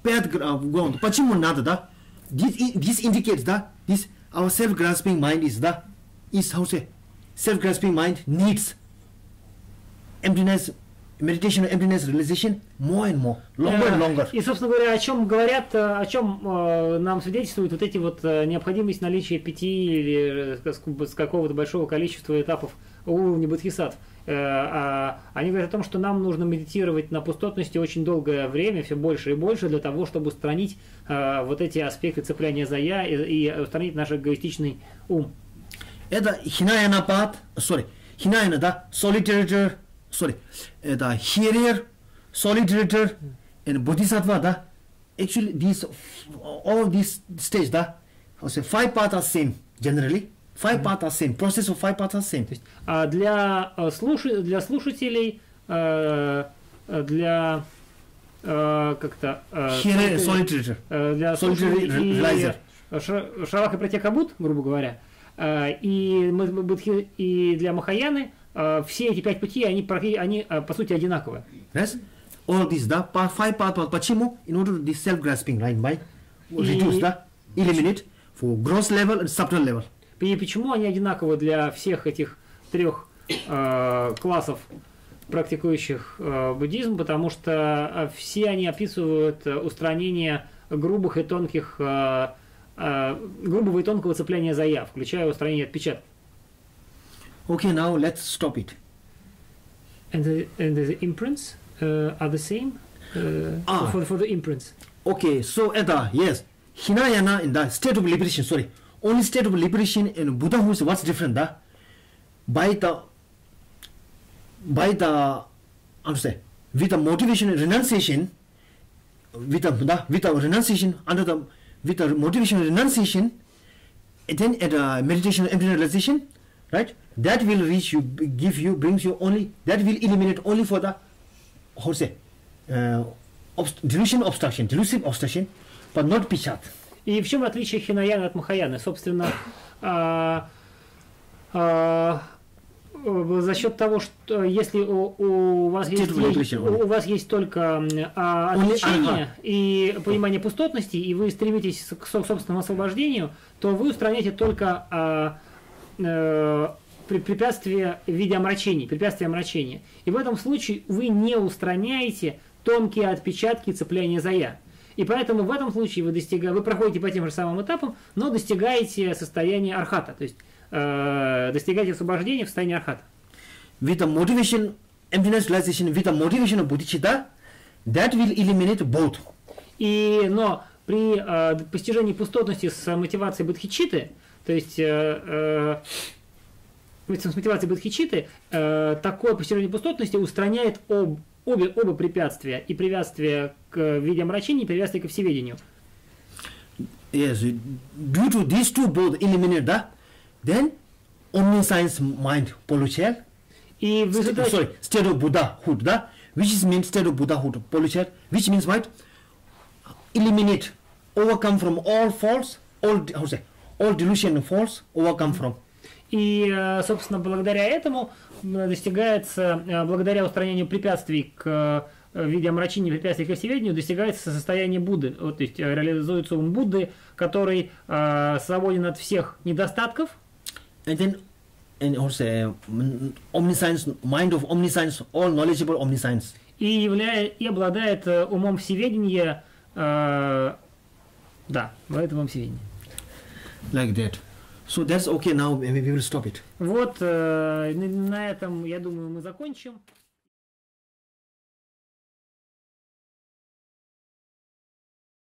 5 ground. Почему надо, This indicates, this our self-grasping mind is how to say, self-grasping mind needs emptiness, meditation on emptiness realization more and more, longer and longer. И, собственно говоря, о чем говорят, о чем нам свидетельствуют вот эти вот необходимость наличия 5 или с какого-то большого количества этапов уровня бодхисаттв. Они говорят о том, что нам нужно медитировать на пустотности очень долгое время, все больше и больше, для того, чтобы устранить вот эти аспекты цепляния за «я» и устранить наш эгоистичный ум. Это Hinayana path, Hinayana, solitary, the hearer, solitary, and bodhisattva, actually all these stages, how say, 5 paths are same generally. 5 paths are same. Process of 5 paths are same. То есть, для слушателей, для как-то solitary, для solitary realizer, Шравака Пратьяка Будд, грубо говоря, и для Махаяны все эти 5 путей, они по сути одинаковые. Yes? All these, the 5 paths, почему? In order to this self-grasping, right? By reduce, eliminate for gross level and subtle level. И почему они одинаковы для всех этих 3 классов практикующих буддизм? Потому что все они описывают устранение грубого и тонкого цепляния за я, включая устранение отпечатков. Okay, now let's stop it. And the imprints are the same for the imprints. Okay, so yes, Hinayana in the state of liberation, only state of liberation in Buddhahood, what's different? By the with the motivation and renunciation, with the renunciation with the motivation and renunciation, then at meditation and realization, right? That will reach you, brings you only, that will eliminate only for the delusive obstruction, but not pichat. И в чем отличие Хинаяны от Махаяны? Собственно, за счет того, что если у вас есть только отвлечение и понимание пустотности, и вы стремитесь к собственному освобождению, то вы устраняете только препятствия в виде препятствия омрачения. И в этом случае вы не устраняете тонкие отпечатки цепляния за я. И поэтому в этом случае вы проходите по тем же самым этапам, но достигаете состояния архата, то есть достигаете освобождения в состоянии архата. With the motivation, emptiness realization, with the motivation of bodhicitta, that will eliminate both. Но при постижении пустотности с мотивацией бодхичитты, то есть с мотивацией бодхичитты, такое постижение пустотности устраняет оба препятствия, и препятствие к виде омрачения, и препятствие ко всеведению. Yes, due to these two both eliminate then omniscience mind получает. И в результате... state of Buddhahood, which means state of Buddhahood, получает, which means what? Eliminate, overcome from all faults, all delusion and faults, overcome from. И, собственно, благодаря этому достигается, благодаря устранению препятствий к виде омрачения, препятствий ко всеведению, достигается состояние Будды, то есть реализуется ум Будды, который свободен от всех недостатков. And omniscience, mind of omniscience, all knowledgeable omniscience. И обладает умом всеведения, обладает умом всеведения. Like that. So that's okay now, we will stop it. Вот, на этом, я думаю, мы закончим.